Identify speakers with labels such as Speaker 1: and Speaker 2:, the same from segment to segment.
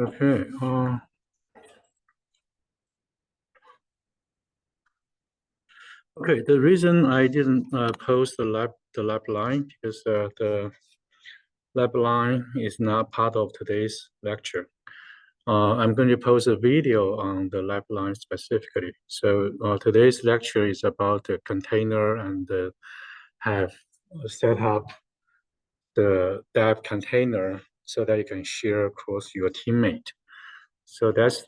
Speaker 1: Okay. Okay. The reason I didn't post the lab line because the lab line is not part of today's lecture. I'm going to post a video on the lab line specifically. So today's lecture is about the container and have set up the dev container so that you can share across your teammate. So that's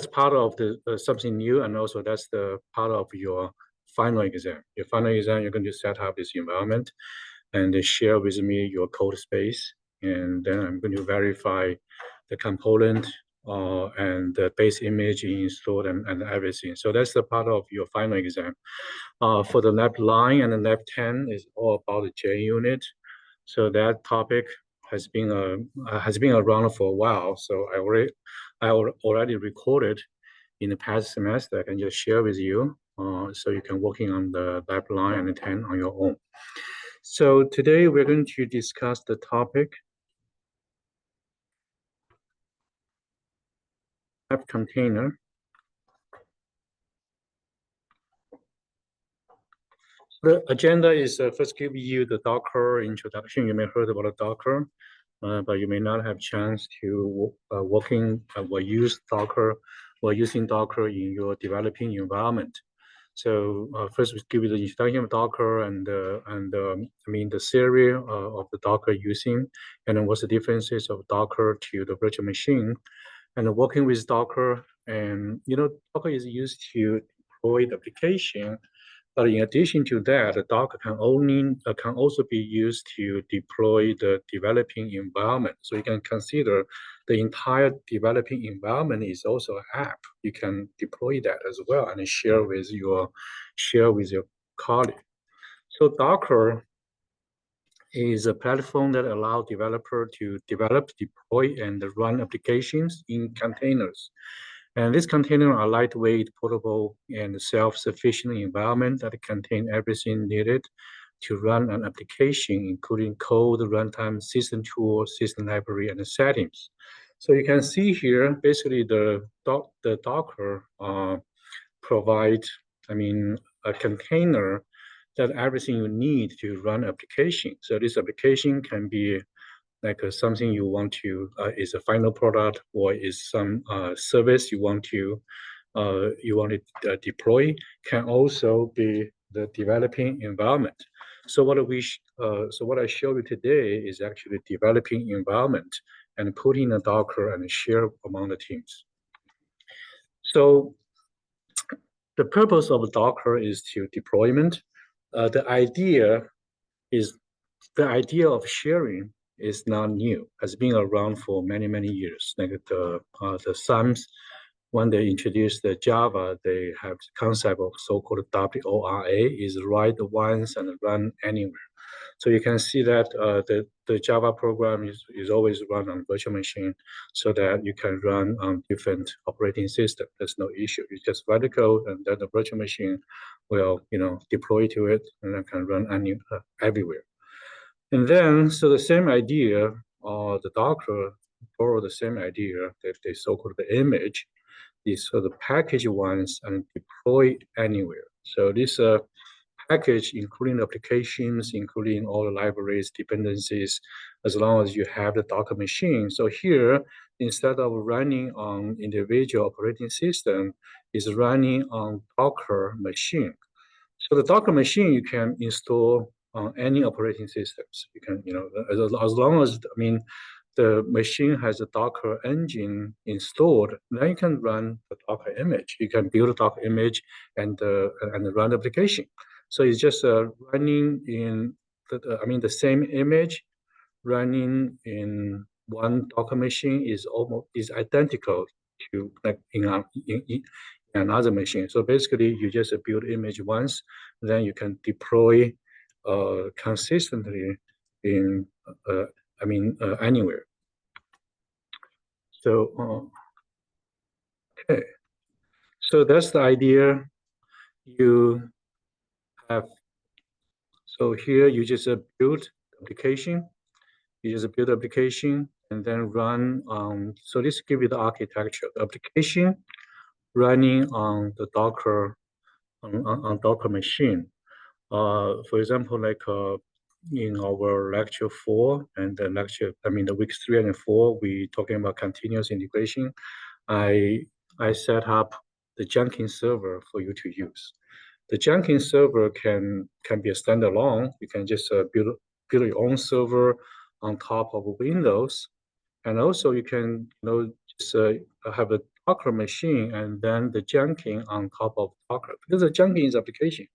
Speaker 1: part of the something new, and also that's the part of your final exam. Your final exam, you're going to set up this environment and share with me your code space, and then I'm going to verify the component and the base image installed and everything. So that's the part of your final exam. For the lab 9 and the lab 10 is all about the JUnit. So that topic has been around for a while. So I already recorded in the past semester. I can just share with you, so you can working on the lab 9 and the 10 on your own. So today we're going to discuss the topic lab container. The agenda is first give you the Docker introduction. You may heard about Docker, but you may not have chance to working or use Docker or using Docker in your developing environment. So first we give you the introduction of Docker and I mean the theory of the Docker using, and then what's the differences of Docker to the virtual machine, and working with Docker. And Docker is used to deploy the application. But in addition to that, the Docker can also be used to deploy the developing environment. So you can consider the entire developing environment is also an app. You can deploy that as well and share with your colleague. So Docker is a platform that allows developers to develop, deploy, and run applications in containers. And these containers are lightweight, portable, and self-sufficient environment that contain everything needed to run an application, including code, runtime, system tools, system library, and settings. So you can see here, basically the Docker provide, a container that everything you need to run application. So this application can be like something you want to is a final product, or is some service you want to deploy, can also be the developing environment. So what I show you today is actually developing environment and putting a Docker and share among the teams. So the purpose of Docker is to deployment. The idea of sharing is not new. Has been around for many years. Like the Psalms, when they introduced the Java, they have the concept of so-called WORA, is write once and run anywhere. So you can see that the Java program is always run on virtual machine, so that you can run on different operating systems. There's no issue. You just write the code, and then the virtual machine will deploy to it, and then can run everywhere. And then, so the same idea, the Docker borrow the same idea, that they so-called the image, is for the package once and deploy anywhere. So this package, including applications, including all the libraries, dependencies, as long as you have the Docker machine. So here, instead of running on individual operating system, is running on Docker machine. So the Docker machine you can install on any operating systems. You can, as long as the machine has a Docker engine installed, then you can run the Docker image. You can build a Docker image and run the application. So it's just running in the same image running in one Docker machine is identical to like in another machine. So basically, you just build image once, then you can deploy consistently in anywhere. So okay, so that's the idea. You have, so here you just build application. You just build the application and then run so this gives you the architecture. The application running on the Docker on Docker machine. For example, like in our lecture 4 and the lecture, the weeks 3 and 4, we talking about continuous integration. I set up the Jenkins server for you to use. The Jenkins server can be a standalone. You can just build your own server on top of Windows, and also you can just have a Docker machine and then the Jenkins on top of Docker, because the Jenkins application.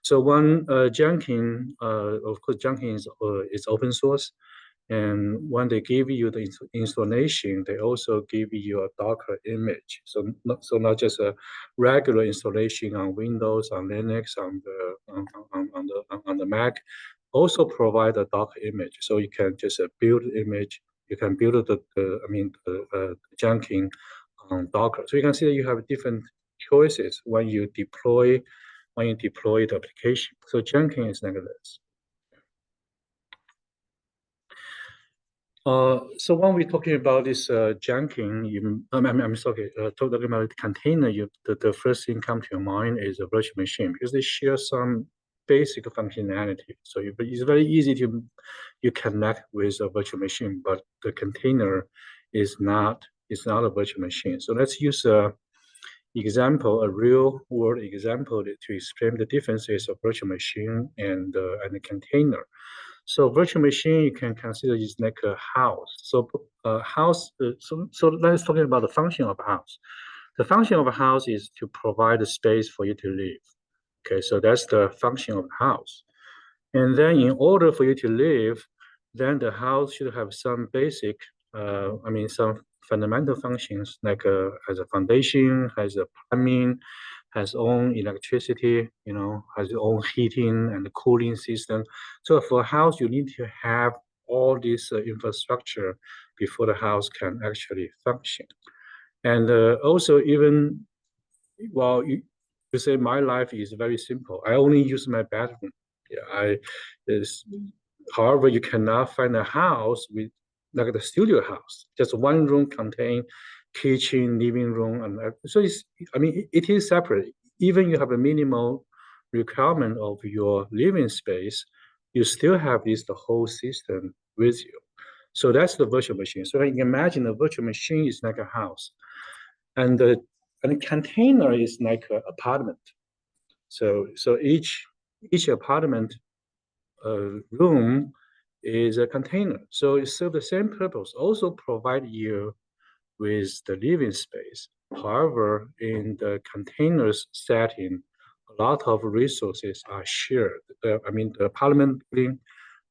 Speaker 1: So one Jenkins, of course, Jenkins is open source. And when they give you the installation, they also give you a Docker image. So not just a regular installation on Windows, on Linux, on the Mac. Also provide a Docker image, so you can just build image. You can build the Jenkins on Docker. So you can see that you have different choices when you deploy the application. So Jenkins is like this. So when we're talking about this Jenkins, I'm sorry, talking about the container, the first thing come to your mind is a virtual machine, because they share some basic functionality. So it's very easy to you connect with a virtual machine, but the container is not a virtual machine. So let's use a real world example to explain the differences of virtual machine and a container. So virtual machine you can consider is like a house. So so let's talk about the function of a house. The function of a house is to provide a space for you to live. Okay, so that's the function of the house. And then in order for you to live, then the house should have some basic, some fundamental functions, like as a foundation, has a plumbing, has own electricity, has its own heating and cooling system. So for a house, you need to have all this infrastructure before the house can actually function. And also, even well, you say my life is very simple. I only use my bathroom. Yeah, however, you cannot find a house with like the studio house, just one room contain kitchen, living room, and so it is separate. Even you have a minimal requirement of your living space, you still have the whole system with you. So that's the virtual machine. So you can imagine a virtual machine is like a house, and the container is like an apartment. So each apartment room is a container. So it serves the same purpose, also provide you with the living space. However, in the containers setting, a lot of resources are shared. The apartment building,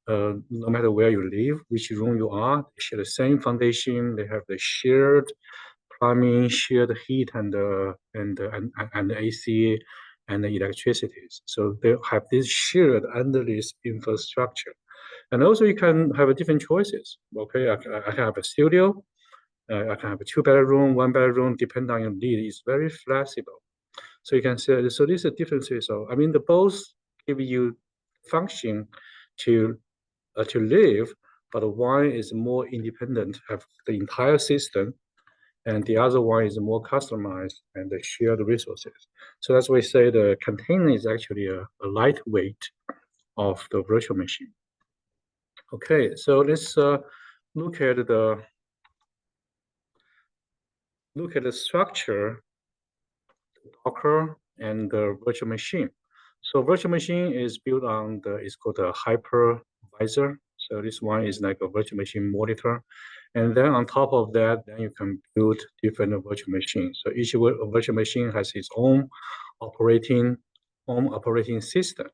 Speaker 1: no matter where you live, which room you are, they share the same foundation. They have the shared plumbing, shared heat and the AC and the electricity. So they have this shared under this infrastructure. And also you can have different choices. Okay, I can have a studio, I can have a 2-bedroom, 1-bedroom, depending on your need. It's very flexible. So you can say, so these are differences. So the both give you function to live, but one is more independent, have the entire system, and the other one is more customized and the shared resources. So that's why we say the container is actually a lightweight of the virtual machine. Okay, so let's look at the structure, Docker, and the virtual machine. So virtual machine is built on it's called a hypervisor. So this one is like a virtual machine monitor. And then on top of that, then you can build different virtual machines. So each virtual machine has its own operating system.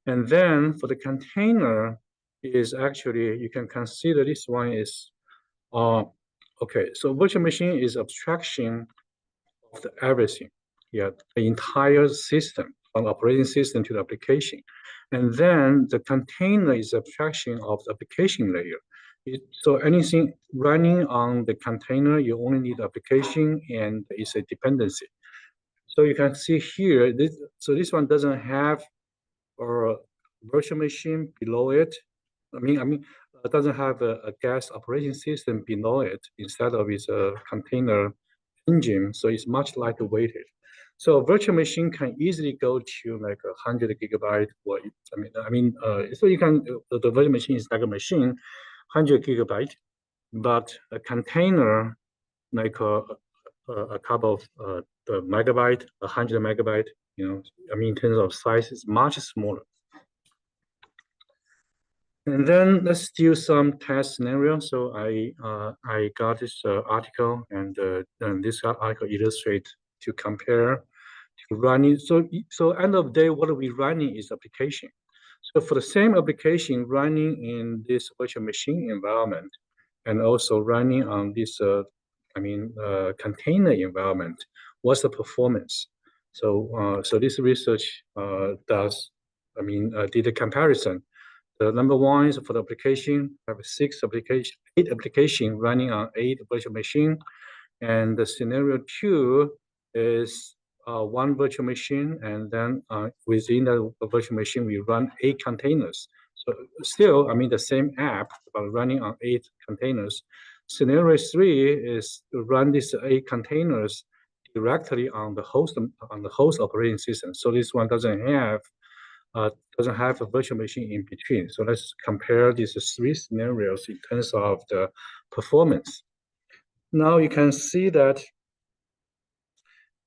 Speaker 1: And then for the container is actually, you can consider this one is, okay, so virtual machine is abstraction of everything. Yeah, the entire system, from operating system to the application. And then the container is abstraction of the application layer. So anything running on the container, you only need the application and it's a dependency. So you can see here, this one doesn't have a virtual machine below it. doesn't have a gas operating system below it. Instead of it's a container engine, so it's much lighter weighted. So a virtual machine can easily go to like 100 gigabyte, or so you can the virtual machine is like a machine, 100 gigabyte, but a container like a couple of the megabyte, 100 megabyte. In terms of size, it's much smaller. And then let's do some test scenario. So I got this article, and this article illustrates to compare to running. So end of the day, what we running is application. So for the same application running in this virtual machine environment, and also running on this container environment, what's the performance? So this research did a comparison. The number one is for the application, I have 8 application running on 8 virtual machine. And the scenario 2 is one virtual machine, and then within the virtual machine, we run 8 containers. So still, the same app, but running on 8 containers. Scenario 3 is to run these 8 containers directly on the host operating system. So this one doesn't have a virtual machine in between. So let's compare these 3 scenarios in terms of the performance. Now you can see that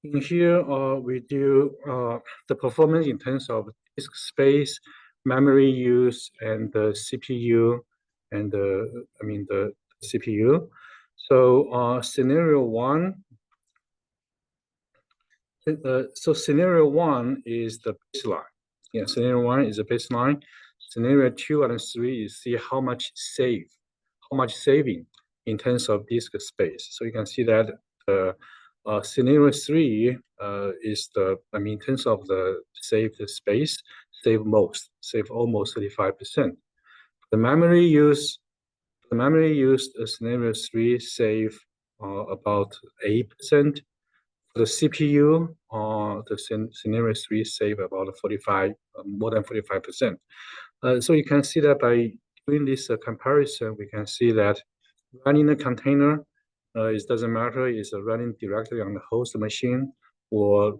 Speaker 1: in here we do the performance in terms of disk space, memory use, and the CPU, and the CPU. So scenario 1. So scenario 1 is the baseline. Yeah, scenario 1 is a baseline. Scenario 2 and 3 is see how much saving in terms of disk space. So you can see that scenario 3 is in terms of the saved space, save almost 35%. The memory used scenario 3 save about 8%. The CPU, the scenario 3 save about more than 45%. So you can see that by doing this comparison, we can see that running a container, it doesn't matter, it's running directly on the host machine or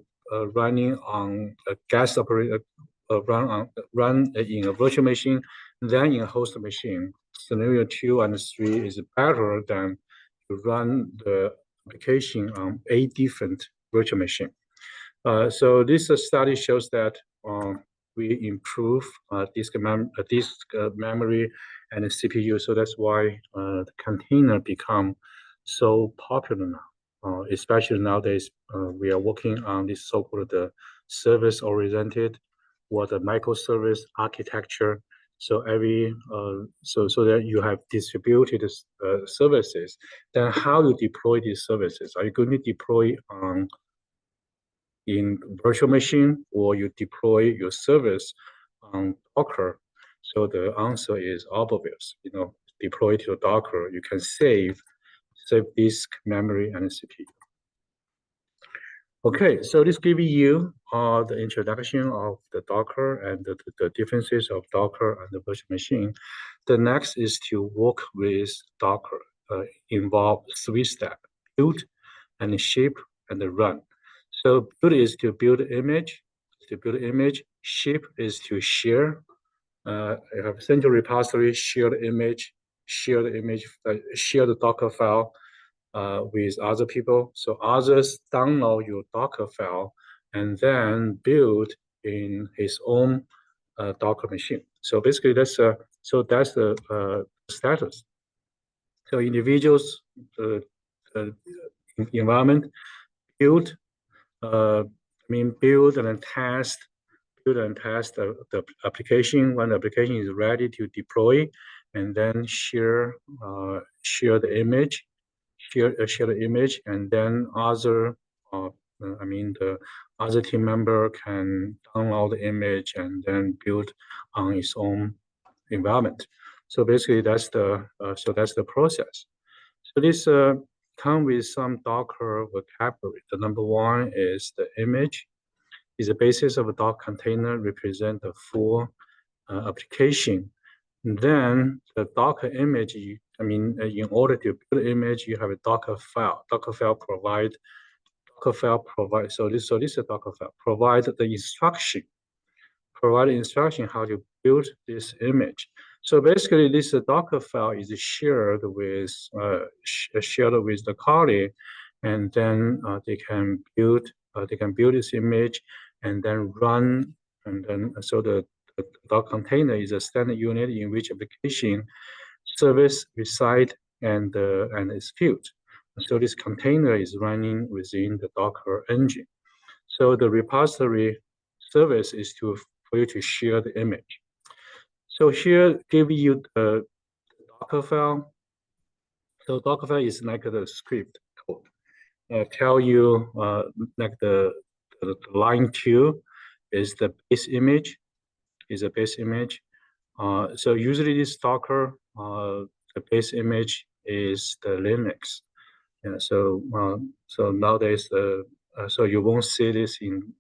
Speaker 1: running on a gas operator, run in a virtual machine, then in a host machine. Scenario 2 and 3 is better than to run the application on 8 different virtual machines. So this study shows that we improve disk memory and the CPU. So that's why the container become so popular now. Especially nowadays, we are working on this so-called service-oriented or the microservice architecture. So so that you have distributed services. Then how you deploy these services? Are you going to deploy in virtual machine, or you deploy your service on Docker? So the answer is obvious. Deploy to Docker, you can save disk, memory, and CPU. Okay, so this gives you the introduction of the Docker and the differences of Docker and the virtual machine. The next is to work with Docker. Involve 3 steps: build, and ship, and run. So build is to build image. Ship is to share. You have central repository, share the image, share the Docker file with other people. So others download your Docker file and then build in his own Docker machine. So basically, that's the status. So individuals, environment, build and test the application when the application is ready to deploy, and then share the image, and then the other team member can download the image and then build on its own environment. So basically, that's the process. So this come with some Docker vocabulary. The number one is the image. Is the basis of a Docker container represent the full application. Then the Docker image, in order to build an image, you have a Docker file. Docker file provide. So this is a Docker file. Provide instruction how to build this image. So basically, this Docker file is shared with the colleague, and then they can build this image and then run, and then so the Docker container is a standard unit in which application service reside and is built. So this container is running within the Docker engine. So the repository service is for you to share the image. So here give you the Docker file. So Docker file is like the script code. Tell you like the line 2 is the base image, so usually this Docker, the base image is the Linux. Yeah, so nowadays so you won't see this in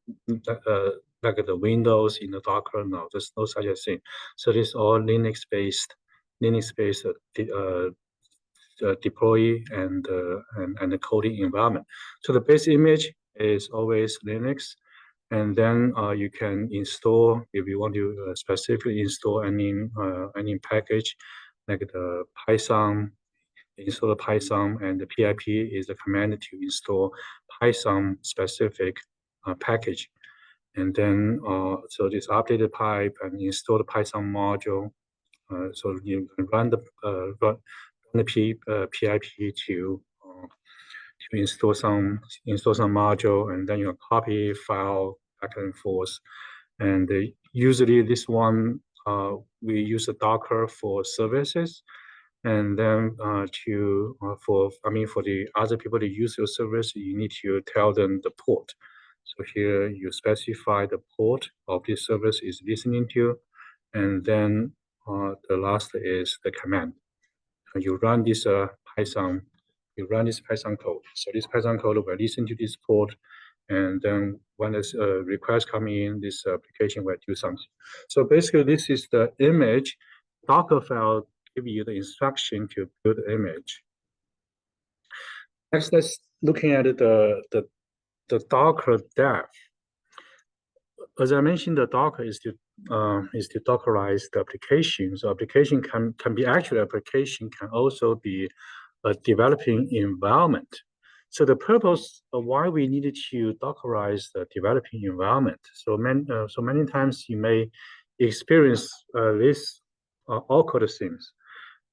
Speaker 1: like the Windows in the Docker. No, there's no such a thing. So this is all Linux-based deploy and the coding environment. So the base image is always Linux, and then you can install if you want to specifically install any package like the Python. Install the Python, and the pip is the command to install Python specific package. And then so this updated pipe and install the Python module. So you can run the pip to install some module, and then you copy file back and forth. And usually this one we use a Docker for services. And then for the other people to use your service, you need to tell them the port. So here you specify the port of this service is listening to, and then the last is the command. You run this Python code. So this Python code will listen to this port, and then when this request come in, this application will do something. So basically, this is the image. Docker file give you the instruction to build the image. Next, let's looking at the Docker dev. As I mentioned, the Docker is to Dockerize the application. So application can be actually application can also be a developing environment. So the purpose of why we needed to Dockerize the developing environment. So many times you may experience this awkward things.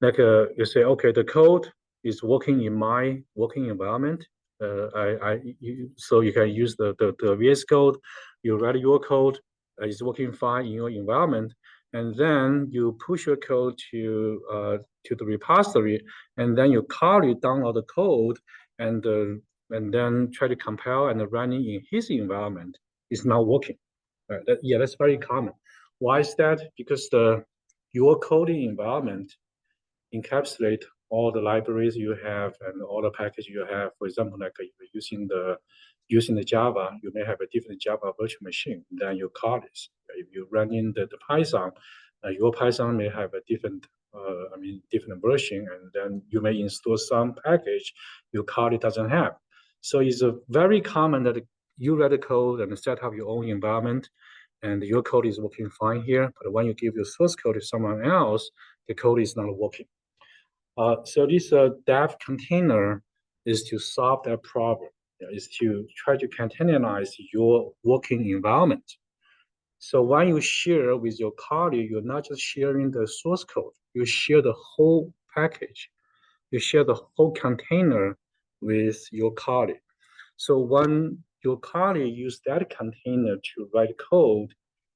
Speaker 1: Like you say, okay, the code is working in my working environment. So you can use the VS Code. You write your code. It's working fine in your environment, and then you push your code to the repository, and then you copy download the code, and then try to compile and running in his environment. It's not working. That's very common. Why is that? Because your coding environment encapsulate all the libraries you have and all the package you have. For example, like if you're using the Java, you may have a different Java virtual machine than your colleagues. If you run in the Python, your Python may have a different version, and then you may install some package your colleague doesn't have. So it's a very common that you write the code and set up your own environment, and your code is working fine here. But when you give your source code to someone else, the code is not working. So this dev container is to solve that problem. Is to try to containerize your working environment. So when you share with your colleague, you're not just sharing the source code. You share the whole package. You share the whole container with your colleague. So when your colleague use that container to write code,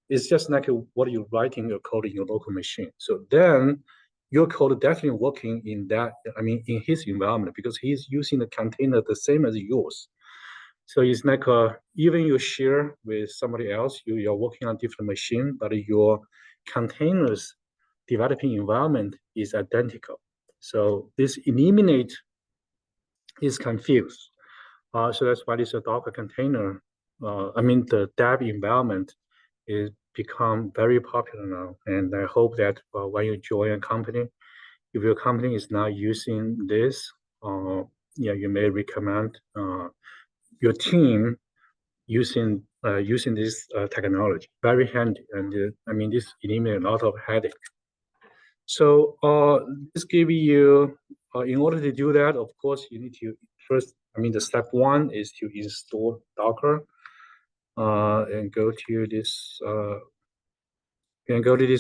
Speaker 1: it's just like what you're writing your code in your local machine. So then your code definitely working in in his environment, because he's using the container the same as yours. So it's like even you share with somebody else, you're working on different machine, but your containers developing environment is identical. So this eliminate is confused. So that's why this Docker container, the dev environment is become very popular now. And I hope that when you join a company, if your company is not using this, yeah, you may recommend your team using this technology. Very handy, and I mean, this eliminates a lot of headache. So this give you, in order to do that, of course, you need to first, I mean, the step one is to install Docker and go to this,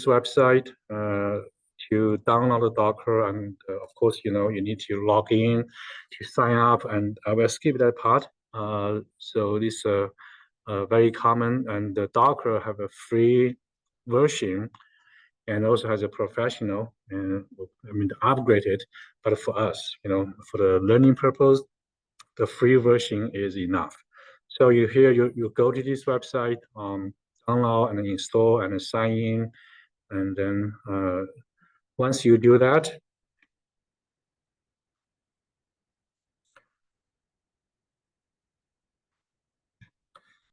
Speaker 1: website to download the Docker. And of course, you need to log in to sign up, and I will skip that part. So this very common, and the Docker have a free version and also has a professional, and I mean upgraded. But for us, for the learning purpose, the free version is enough. So you go to this website, download and install and sign in, and then once you do that,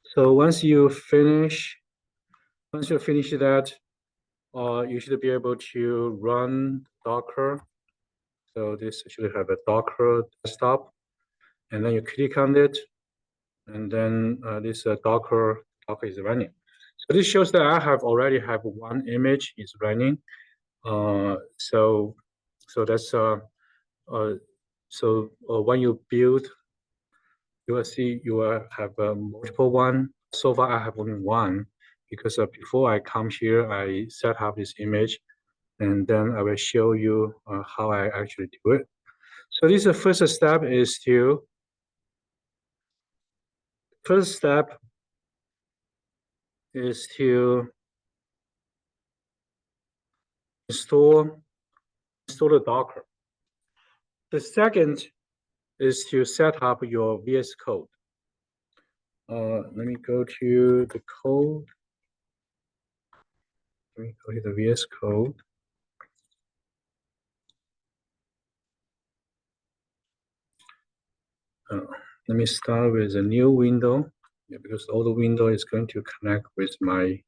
Speaker 1: so once you finish that, you should be able to run Docker. So this should have a Docker desktop, and then you click on it, and then this Docker is running. So this shows that I already have one image is running. So that's when you build, you will see you will have multiple one. So far, I have only one, because before I come here, I set up this image, and then I will show you how I actually do it. So this first step is to install the Docker. The second is to set up your VS Code. Let me go to the code. Let me go to the VS Code. Let me start with a new window, because all the window is going to connect with the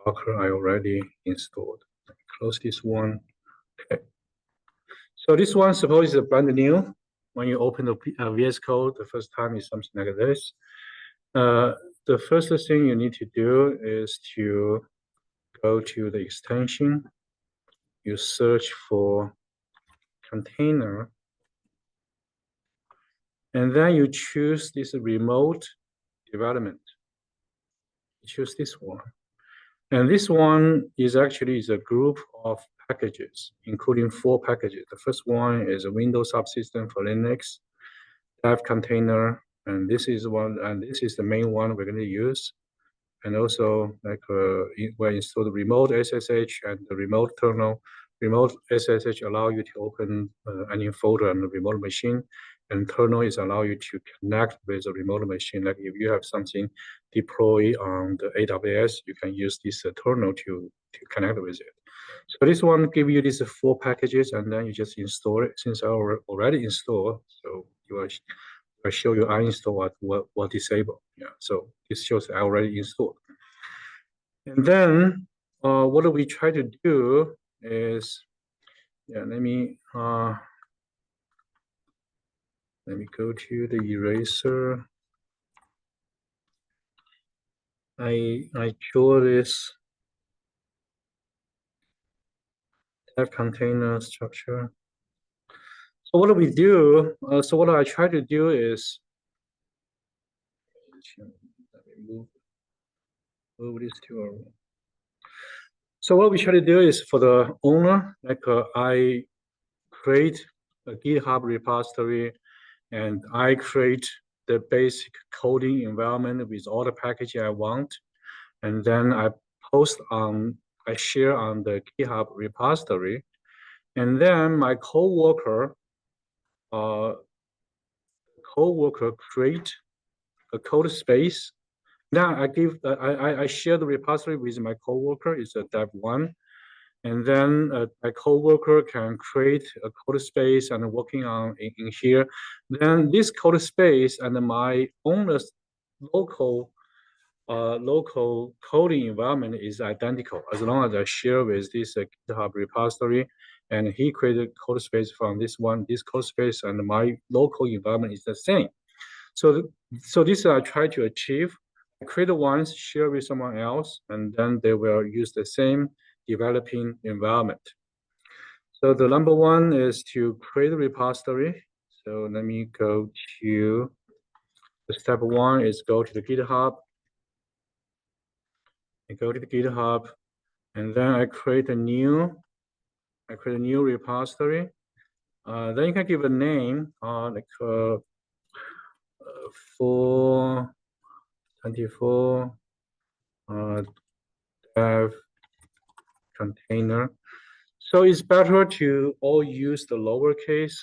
Speaker 1: Docker I already installed. Close this one. Okay. So this one, suppose is brand new. When you open the VS Code, the first time is something like this. The first thing you need to do is to go to the extension. You search for container, and then you choose this remote development. You choose this one. And this one is actually a group of packages, including 4 packages. The first one is a Windows subsystem for Linux, dev container, and this is the main one we're going to use. And also, like we install the remote SSH and the remote kernel. Remote SSH allow you to open any folder on the remote machine, and kernel is allow you to connect with the remote machine. Like if you have something deployed on the AWS, you can use this kernel to connect with it. So this one give you these 4 packages, and then you just install it. Since I already installed, so I show you uninstall what disable. Yeah, so this shows I already installed. And then what we try to do is, let me go to the eraser. I draw this dev container structure. So what do we do? So what I try to do is, let me move this to our. So what we try to do is, for the owner, like I create a GitHub repository, and I create the basic coding environment with all the packaging I want, and then I share on the GitHub repository, and then my coworker create a code space. Now I share the repository with my coworker. It's a dev1, and then my coworker can create a code space and working on in here. Then this code space and my owner's local local coding environment is identical as long as I share with this GitHub repository, and he created code space from this code space, and my local environment is the same. So this I try to achieve. Create once, share with someone else, and then they will use the same developing environment. So the number one is to create a repository. So let me go to the step one is go to the GitHub. I go to the GitHub, and then I create a new repository. Then you can give a name, like 424 dev container. So it's better to all use the lowercase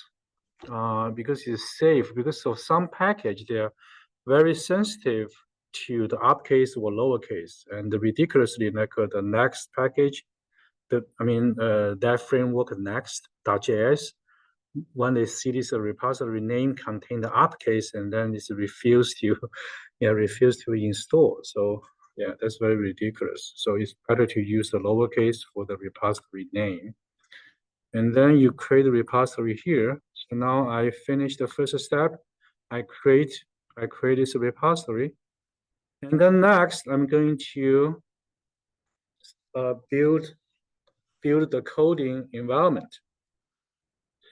Speaker 1: because it's safe. Because of some package, they're very sensitive to the uppercase or lowercase, and ridiculously like the next package, that framework next.js, when they see this repository name contain the uppercase, and then it's refused to, refused to install. So yeah, that's very ridiculous. So it's better to use the lowercase for the repository name. And then you create a repository here. So now I finish the first step. I create this repository. And then next, I'm going to build the coding environment.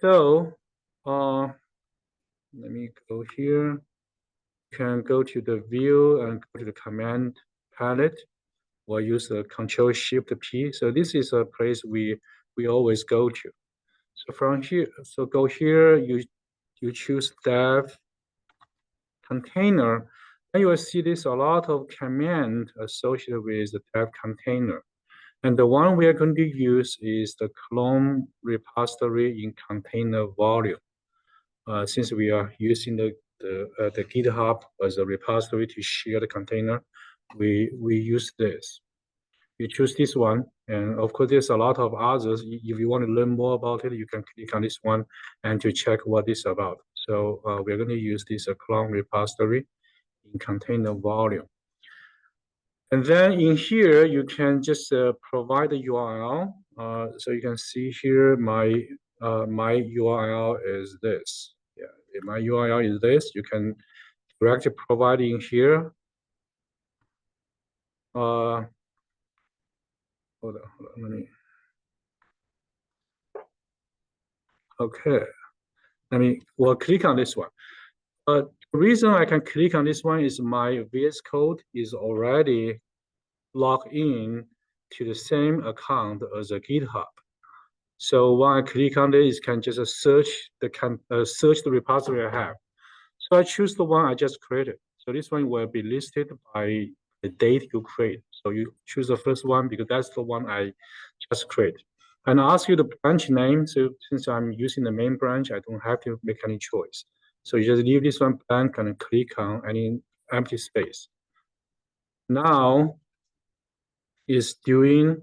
Speaker 1: So let me go here. You can go to the view and go to the command palette, or use the Control-Shift-P. So this is a place we always go to. So from here, so go here, you choose dev container, and you will see there's a lot of command associated with the dev container. And the one we are going to use is the clone repository in container volume. Since we are using the GitHub as a repository to share the container, we use this. You choose this one, and of course, there's a lot of others. If you want to learn more about it, you can click on this one and to check what it's about. So we're going to use this clone repository in container volume. And then in here, you can just provide the URL. So you can see here, my URL is this. Yeah, my URL is this. You can directly provide in here. Hold on, let me. Okay, we'll click on this one. But the reason I can click on this one is my VS Code is already logged in to the same account as a GitHub. So when I click on this, can just search the repository I have. So I choose the one I just created. So this one will be listed by the date you create. So you choose the first one because that's the one I just created. And I ask you the branch name. So since I'm using the main branch, I don't have to make any choice. So you just leave this one blank and click on any empty space. Now is building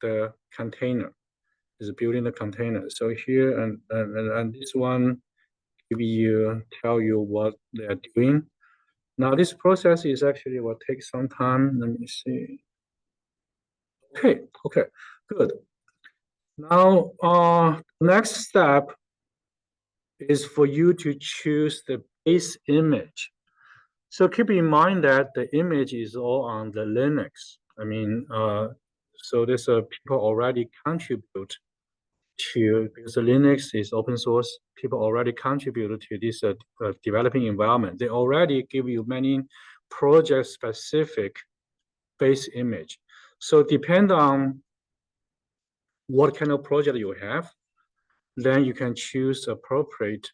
Speaker 1: the container. Is building the container. So here and this one tell you what they are doing. Now this process is actually will take some time. Let me see. Okay, good. Now next step is for you to choose the base image. So keep in mind that the image is all on the Linux. So there's people already contribute to, because the Linux is open source, people already contributed to this developing environment. They already give you many project-specific base image. So depend on what kind of project you have, then you can choose appropriate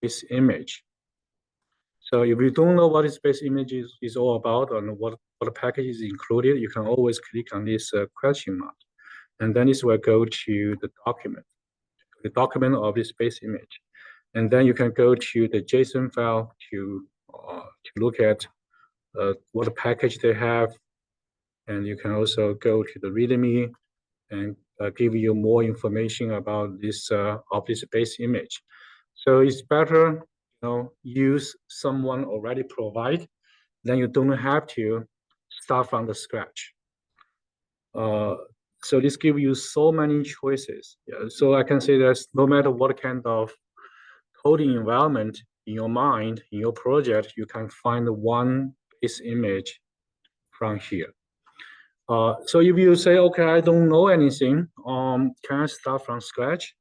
Speaker 1: base image. So if you don't know what this base image is all about and what package is included, you can always click on this question mark. And then this will go to the document of this base image. And then you can go to the JSON file to look at what package they have. And you can also go to the README and give you more information about this of this base image. So it's better use someone already provide, then you don't have to start from the scratch. So this gives you so many choices. Yeah, so I can say that no matter what kind of coding environment in your mind, in your project, you can find one base image from here. So if you say, okay, I don't know anything, can I start from scratch?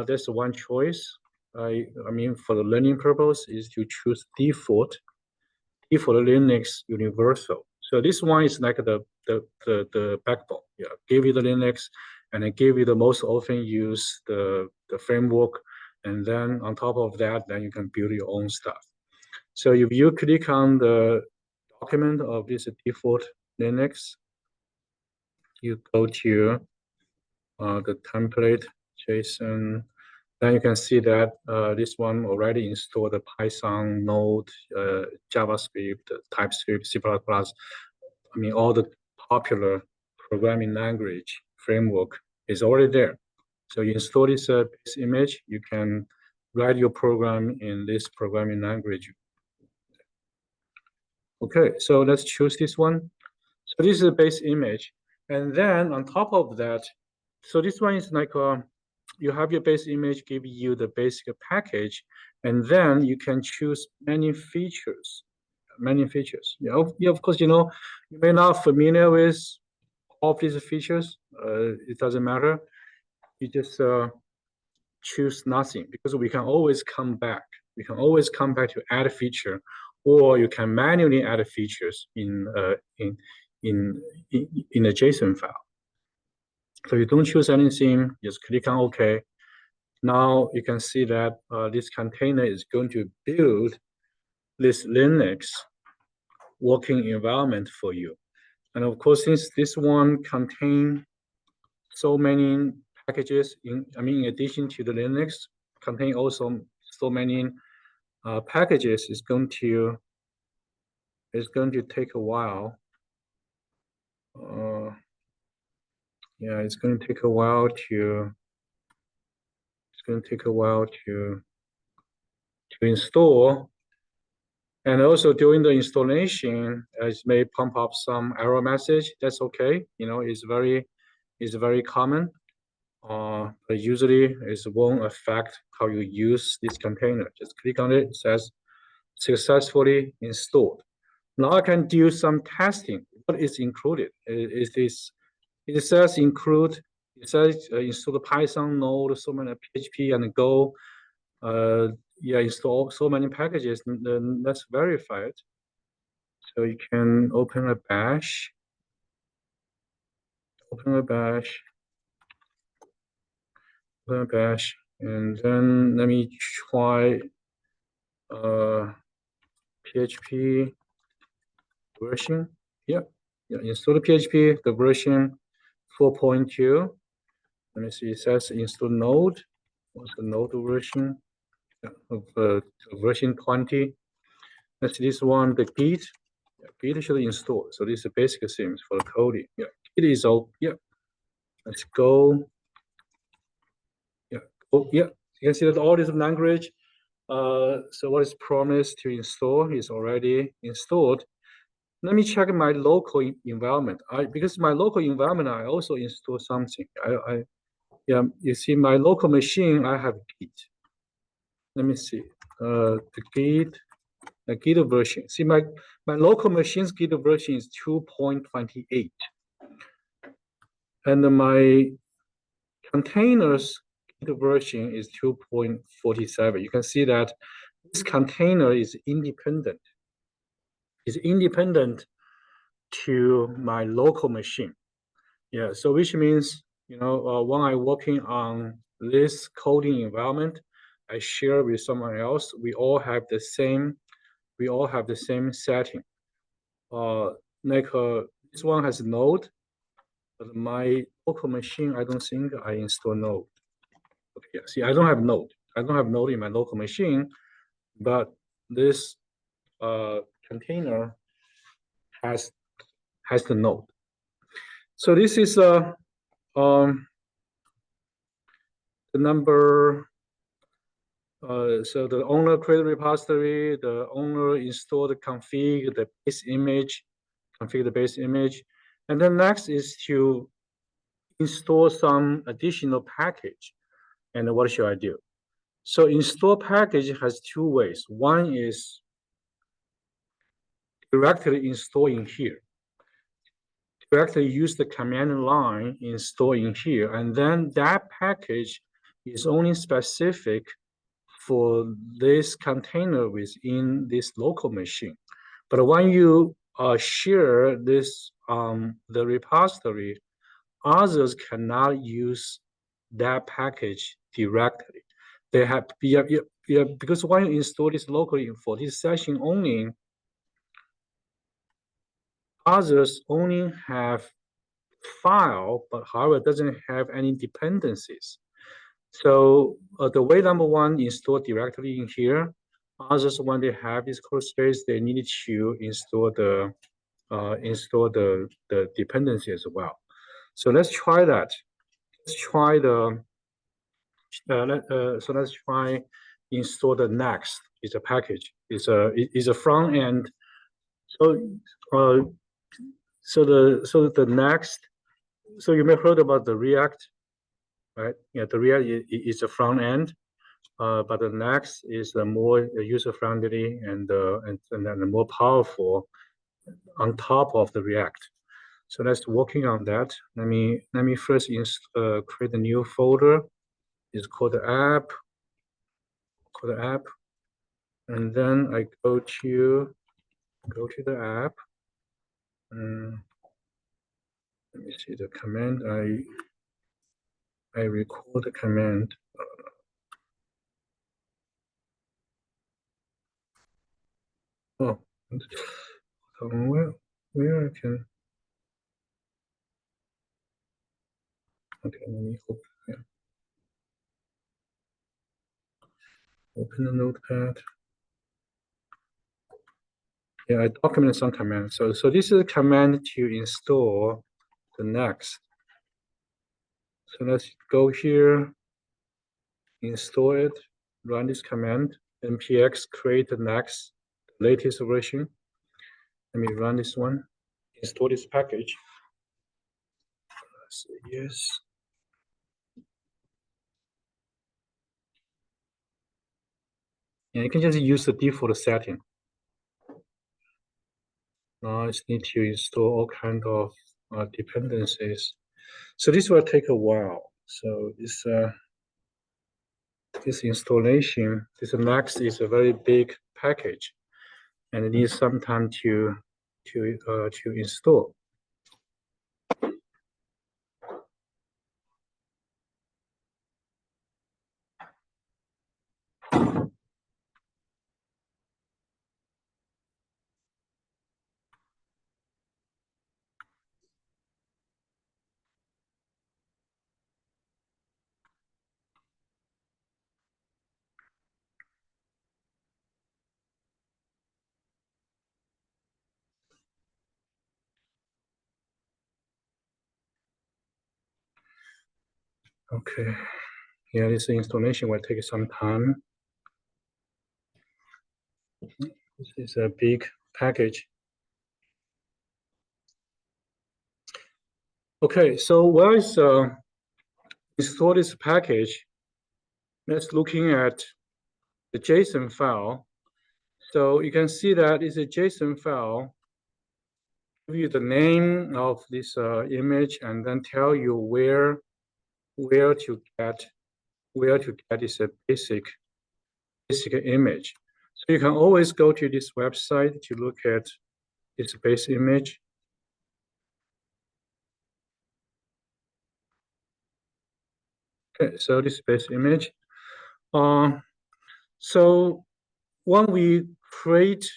Speaker 1: That's one choice. I mean, for the learning purpose is to choose default Linux universal. So this one is like the backbone. Yeah, give you the Linux, and then give you the most often used the framework, and then on top of that, then you can build your own stuff. So if you click on the document of this default Linux, you go to the template JSON. Then you can see that this one already installed the Python, Node, JavaScript, TypeScript, C++. I mean, all the popular programming language framework is already there. So you install this base image, you can write your program in this programming language. Okay, so let's choose this one. So this is the base image. And then on top of that, so this one is like you have your base image give you the basic package, and then you can choose many features. Yeah, of course, you may not familiar with all of these features. It doesn't matter. You just choose nothing, because we can always come back. We can always come back to add a feature, or you can manually add features in a JSON file. So you don't choose anything, just click on OK. Now you can see that this container is going to build this Linux working environment for you. And of course, since this one contains so many packages, in addition to the Linux, contain also so many packages, it's going to take a while. Yeah, it's going to take a while to install. And also during the installation, it may pump up some error message. That's okay. It's very common. But usually it won't affect how you use this container. Just click on it. It says successfully installed. Now I can do some testing. What is included? It says include. It says install the Python, Node, so many PHP and Go. Yeah, install so many packages. Then let's verify it. So you can open a bash. And then let me try PHP version. Yeah, install the PHP, the version 4.2. Let me see, it says install Node. What's the Node version? Of version 20. That's this one, the Git. Yeah, Git should install. So this is the basic themes for the coding. Yeah, Git is all. Yeah, let's go. Yeah, oh yeah, you can see that all this language. So what is promised to install is already installed. Let me check my local environment. Because my local environment, I also install something. Yeah, you see my local machine, I have Git. Let me see. The Git version. See my local machine's Git version is 2.28, and my containers Git version is 2.47. You can see that this container is independent. It's independent to my local machine. Yeah, so which means when I'm working on this coding environment, I share with someone else. We all have the same setting. This one has Node, but my local machine, I don't think I install Node. Okay, yeah, see, I don't have Node. I don't have Node in my local machine, but this container has the Node. So this is the number So the owner create a repository, the owner install the config, the base image, configure the base image. And then next is to install some additional package. And what should I do? So install package has two ways. One is directly installing here. Directly use the command line install in here. And then that package is only specific for this container within this local machine. But when you share this the repository, others cannot use that package directly. They have because when you install this locally for this session only, others only have file, but however doesn't have any dependencies. So the way number one, install directly in here. Others, when they have this code space, they need to install the dependency as well. So let's try that. Let's try the so let's try install the next. It's a package. It's a front end. So so the next. So you may have heard about the React, right? Yeah, the React is a front end. But the next is the more user-friendly and then more powerful on top of the React. So let's working on that. Let me first create a new folder. It's called the app. And then I go to the app. Let me see the command. I record the command. Oh, where I can. Okay, let me open the notepad. Yeah, I document some commands. So this is a command to install the next. So let's go here, install it, run this command, npx create the next latest version. Let me run this one, install this package. Let's say yes. And you can just use the default setting. Now I just need to install all kind of dependencies. So this will take a while. So this installation, this next is a very big package, and it needs some time to install. Okay, yeah, this installation will take some time. This is a big package. Okay, so where is install this package? Let's looking at the JSON file. So you can see that it's a JSON file. Give you the name of this image and then tell you where to get this basic image. So you can always go to this website to look at its base image. Okay, so this base image. So when we create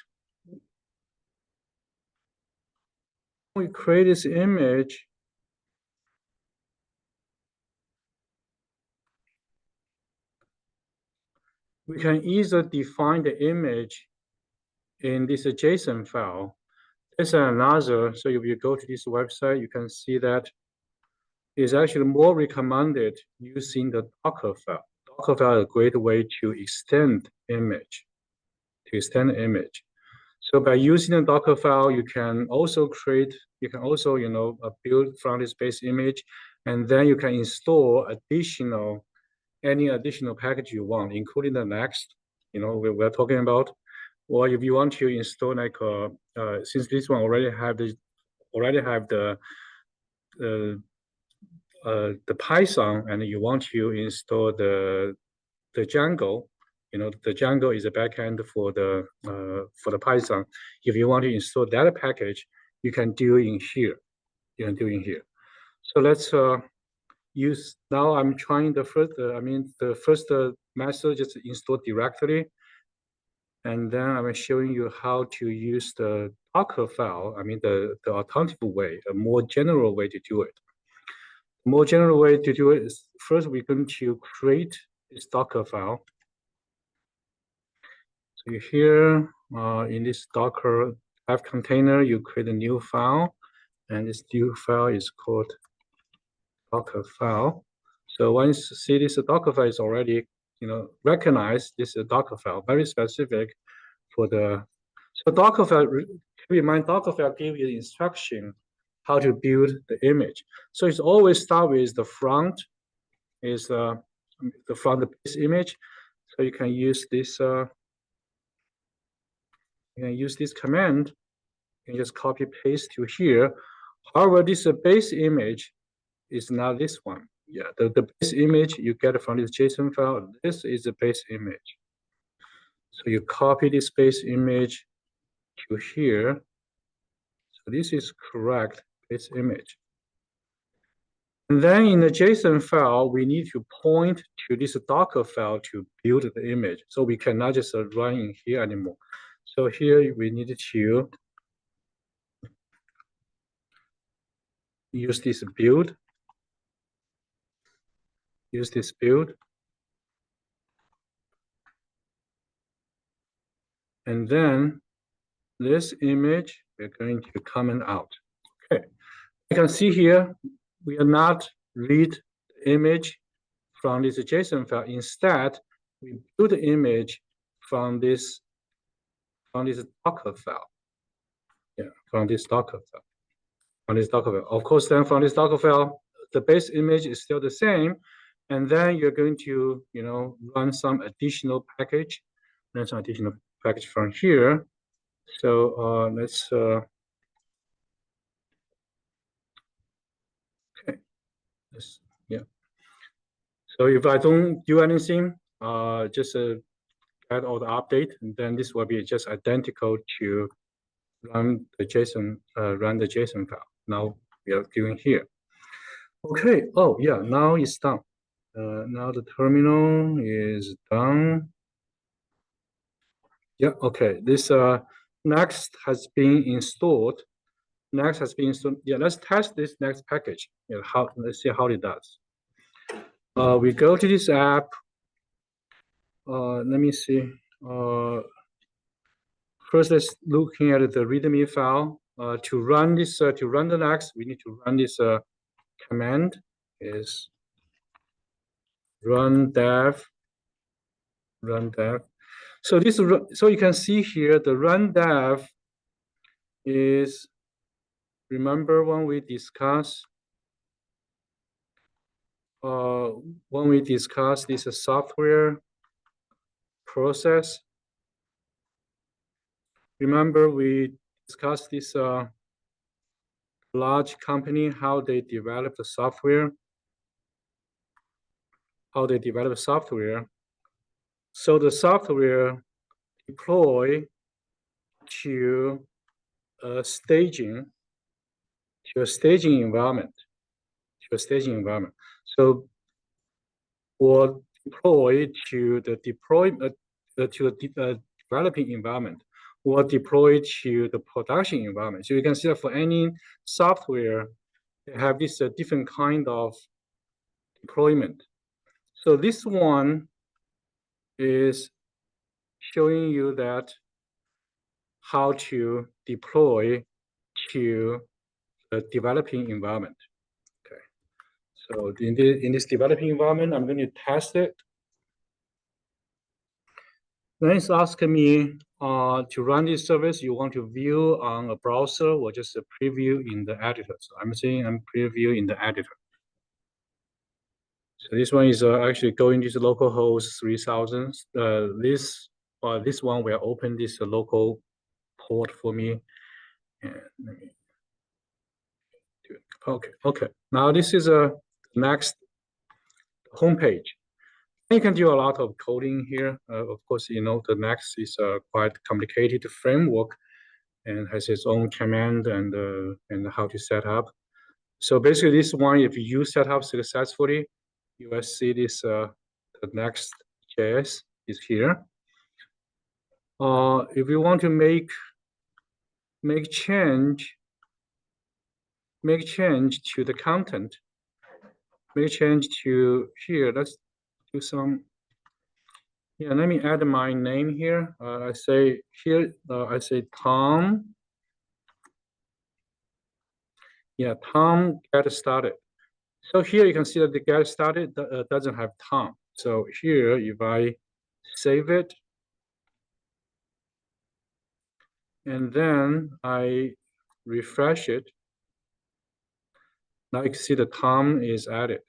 Speaker 1: this image, we can either define the image in this JSON file. There's another, so if you go to this website, you can see that it's actually more recommended using the Docker file, Docker file is a great way to extend image. So by using a Docker file, you can also build from this base image, and then you can install any additional package you want, including the next, we're talking about. Or if you want to install since this one already have the Python, and you want to install the Django. The Django is a backend for the Python. If you want to install that package, you can do in here. So let's use. Now I'm trying the first. The first method, just install directly, and then I'm showing you how to use the Docker file. The alternative way, a more general way to do it. The more general way to do it is first we're going to create this Docker file. So here in this Docker app container, you create a new file, and this new file is called Docker file. So once you see this Docker file is already, recognize this Docker file, very specific for the. So Docker file, keep in mind, Docker file gives you the instruction how to build the image. So it's always start with the front, is the front base image. So you can use this. You can use this command. You can just copy paste to here. However, this base image is not this one. Yeah, the base image you get from this JSON file. This is the base image. So you copy this base image to here. So this is correct base image. And then in the JSON file, we need to point to this Docker file to build the image. So we cannot just run in here anymore. So here we need to use this build. And then this image, we're going to comment out. Okay, you can see here, we are not read the image from this JSON file. Instead, we build the image from this Docker file. Yeah, from this Docker file. Of course, then from this Docker file, the base image is still the same. And then you're going to, run some additional package. From here. So let's. Okay. Yeah. So if I don't do anything, just add all the update, and then this will be just identical to run the JSON file. Now we are doing here. Okay. Oh yeah. Now it's done. Now the terminal is done. Yeah. Okay. This next has been installed. Yeah. Let's test this next package. Let's see how it does. We go to this app. Let me see. First, let's looking at the README file. To run the next, we need to run this command. Is run dev. So you can see here the run dev is. Remember when we discussed this software process. Remember we discussed this large company, how they develop the software. So the software deploy to a staging environment. So or deploy to the developing environment, or deploy to the production environment. So you can see that for any software, they have this different kind of deployment. So this one is showing you that how to deploy to the developing environment. Okay. So in this developing environment, I'm going to test it. Then it's asking me to run this service, you want to view on a browser or just a preview in the editor. So I'm saying I'm preview in the editor. So this one is actually going to localhost 3000. This one will open this local port for me. And let me do it. Okay. Now this is a next homepage. You can do a lot of coding here. Of course, you know, the Next is a quite complicated framework and has its own command and how to set up. So basically, this one, if you set up successfully, you will see this the Next JS is here. If you want to make change to the content, make change to here. Let's do some. Yeah, let me add my name here. I say here, I say Tom. Yeah, Tom get started. So here you can see that the get started doesn't have Tom. So here, if I save it, and then I refresh it, now you can see the Tom is added.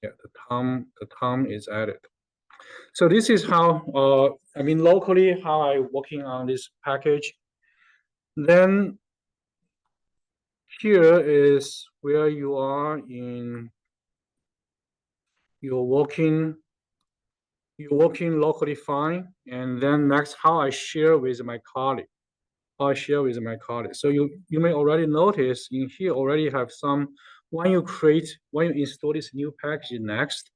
Speaker 1: Yeah, the Tom is added. So this is how, I mean, locally, how I working on this package. Then here is where you are in, you're working locally fine. And then next, how I share with my colleague. So you may already notice in here already have some, when you install this new package Next,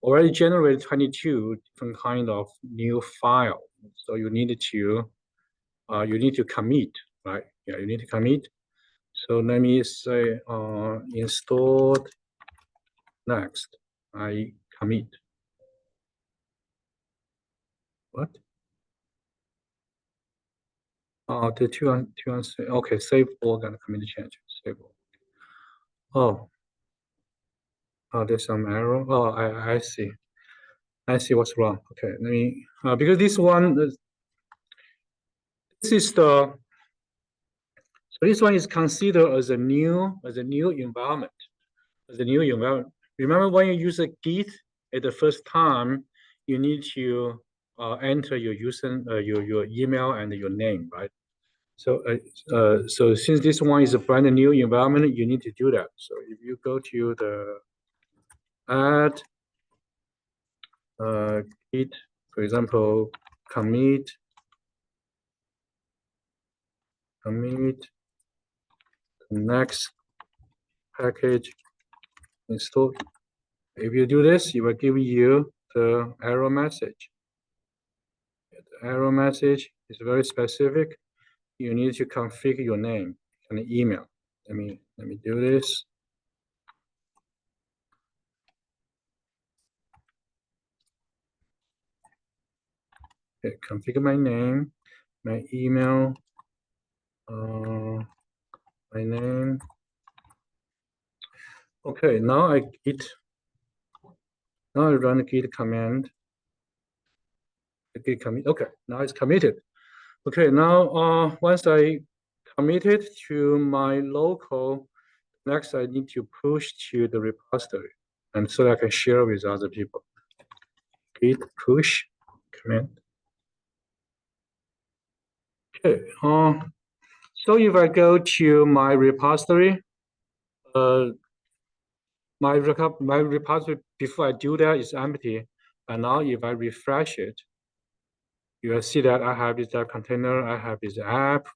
Speaker 1: already generate 22 different kind of new file. So you need to commit, right? Yeah, you need to commit. So let me say installed Next. I commit. What? The two on okay, save all and commit change. Save all. Oh, there's some error. Oh, I see. I see what's wrong. Okay, let me because this one this is the so this one is considered as a new environment. Remember when you use a Git at the first time, you need to enter your your email and your name, right? So so since this one is a brand new environment, you need to do that. So if you go to the add Git, for example, commit next package install. If you do this, it will give you the error message. The error message is very specific. You need to configure your name and email. Let me do this. Okay, configure my name, my email, my name. Okay, now I run the git command. The git commit. Okay, now it's committed. Okay, now once I committed to my local, next I need to push to the repository, and so I can share with other people. Git push command. Okay. So if I go to my repository, my repository before I do that is empty. And now if I refresh it, you will see that I have this container, I have this app,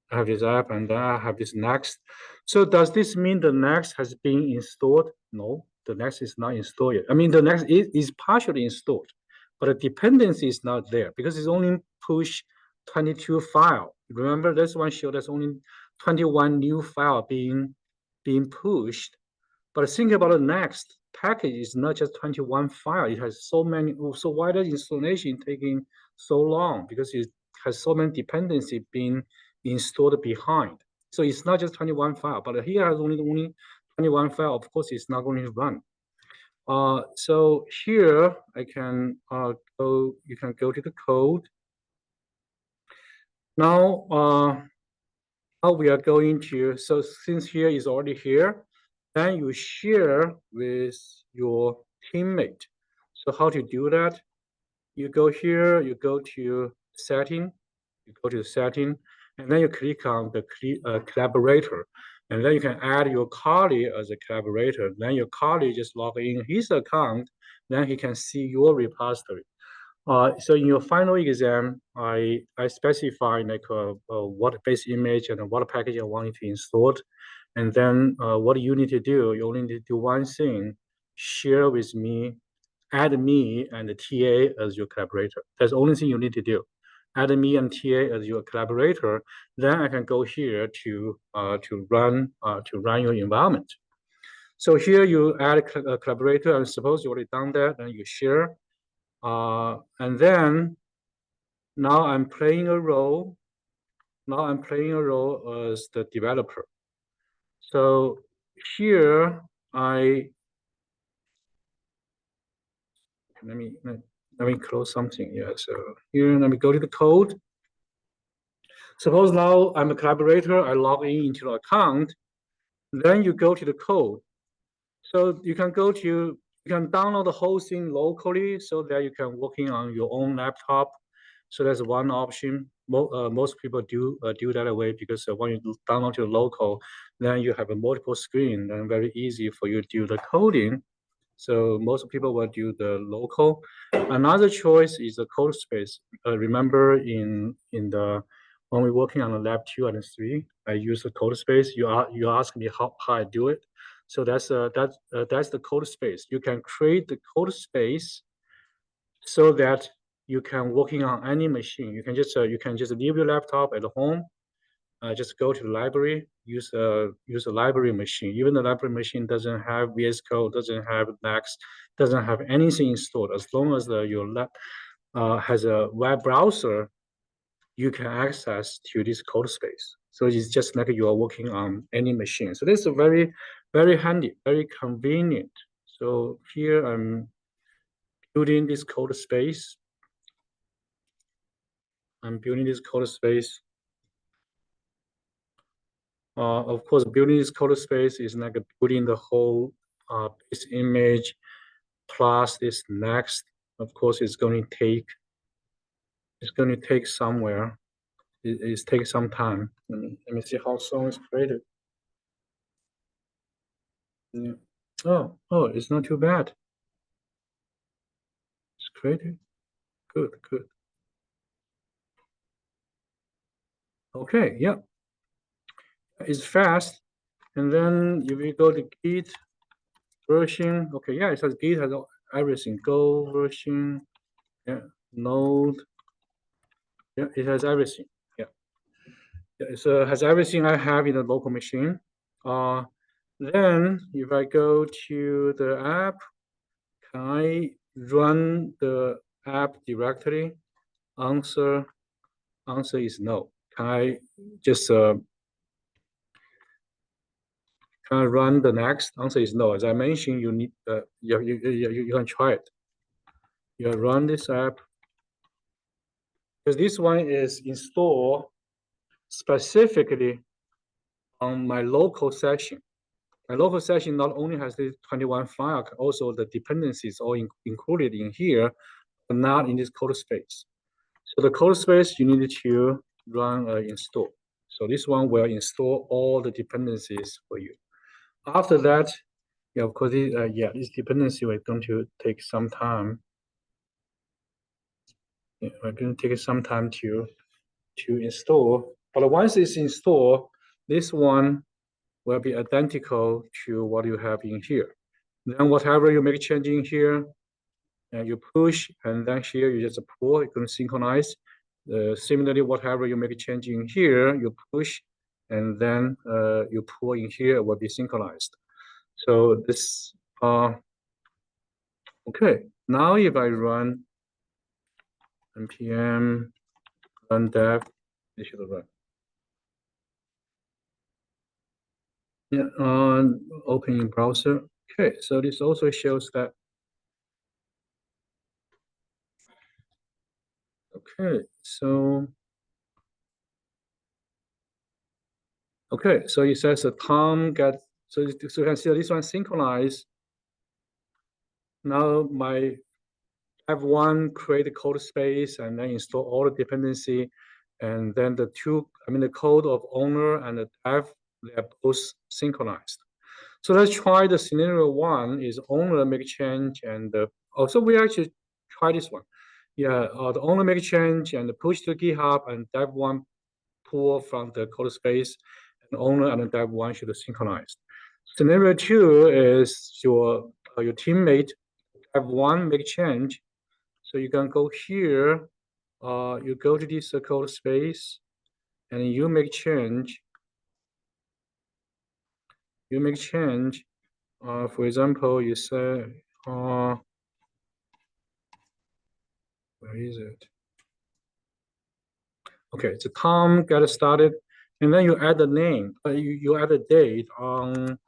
Speaker 1: and then I have this Next. So does this mean the Next has been installed? No, the Next is not installed yet. I mean, the Next is partially installed, but the dependency is not there because it's only push 22 file. Remember, this one showed us only 21 new file being pushed. But think about the Next package is not just 21 file. It has so many. So why the installation taking so long? Because it has so many dependency being installed behind. So it's not just 21 file, but here has only 21 file. Of course, it's not going to run. So here I can go. You can go to the code. Now, now we are going to. So since here is already here, then you share with your teammate. So how to do that? You go here. You go to setting. You go to setting, and then you click on the collaborator, and then you can add your colleague as a collaborator. Then your colleague just log in his account, then he can see your repository. So in your final exam, I specify like what base image and what package I want you to install, and then what you need to do. You only need to do one thing: share with me, add me and the TA as your collaborator. That's the only thing you need to do. Add me and TA as your collaborator. Then I can go here to run your environment. So here you add a collaborator, and suppose you already done that, and you share. And then now I'm playing a role. Now I'm playing a role as the developer. So here I let me close something. Yeah. So here let me go to the code. Suppose now I'm a collaborator. I log in into the account. Then you go to the code. So you can download the whole thing locally so that you can working on your own laptop. So that's one option. Most people do that way because when you download your local, then you have a multiple screen and very easy for you to do the coding. So most people will do the local. Another choice is the code space. Remember in the when we're working on the lab 2 and 3, I use the code space. You ask me how I do it. So that's the code space. You can create the code space so that you can working on any machine. You can just leave your laptop at home, just go to the library, use a library machine. Even the library machine doesn't have VS Code, doesn't have Max, doesn't have anything installed. As long as your lab has a web browser, you can access to this code space. So it's just like you are working on any machine. So this is very, very handy, very convenient. So here I'm building this code space. I'm building this code space. Of course, building this code space is like building the whole base image plus this next. Of course, it's going to take somewhere. It takes some time. Let me see how soon it's created. Yeah. Oh, it's not too bad. It's created. Good. Okay, yeah. It's fast. And then if you go to Git version, okay, yeah, it says Git has everything. Go version, yeah, Node, yeah, it has everything. Yeah. So has everything I have in the local machine. Then if I go to the app, can I run the app directly? Answer is no. Can I just can I run the next? Answer is no. As I mentioned, you need you can try it. You run this app because this one is installed specifically on my local session. My local session not only has the 21 file, also the dependencies all included in here, but not in this code space. So the code space, you need to run install. So this one will install all the dependencies for you. After that, yeah, of course, this dependency is going to take some time. Yeah, we're going to take some time to install. But once it's installed, this one will be identical to what you have in here. Then whatever you make change in here, you push, and then here you just pull, you can synchronize. Similarly, whatever you make change in here, you push, and then you pull in here will be synchronized. So this, okay. Now if I run npm run dev, it should run. Yeah, open in browser. Okay, so this also shows that Okay, so it says that Tom got so you can see this one synchronized. Now my F1 create a code space and then install all the dependency, and then the code of owner and the dev, they are both synchronized. So let's try the scenario one is owner make change and also we actually try this one. Yeah, the owner make change and push to GitHub and dev one pull from the code space, and owner and dev one should synchronize. Scenario two is your teammate dev one make change. So you can go here, you go to this code space, and you make change. You make change. For example, you say, where is it? Okay, so Tom get started, and then you add the name. You add the date on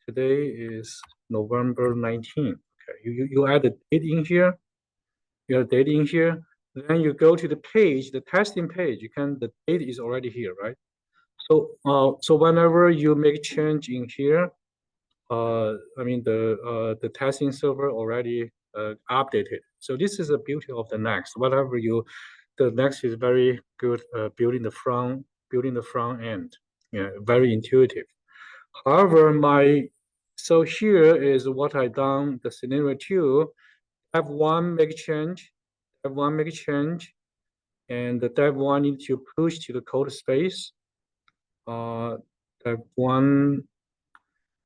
Speaker 1: today is November 19th. Okay, you add the date in here. You add the date in here. Then you go to the page, the testing page. The date is already here, right? So whenever you make change in here, the testing server already updated. So this is the beauty of the Next. The Next is very good building the front end. Yeah, very intuitive. However, so here is what I done. The scenario two, F1 make change, F1 make change, and the F1 need to push to the code space. F1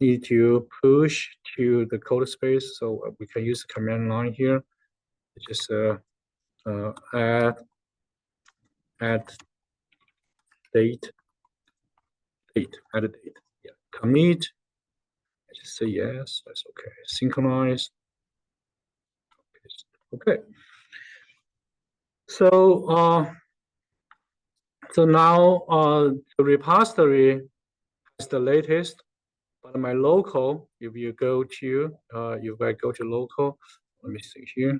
Speaker 1: need to push to the code space. So we can use the command line here. Just add date, add date. Yeah, commit. I just say yes. That's okay. Synchronize. Okay. So now the repository is the latest, but my local, if I go to local, let me see here.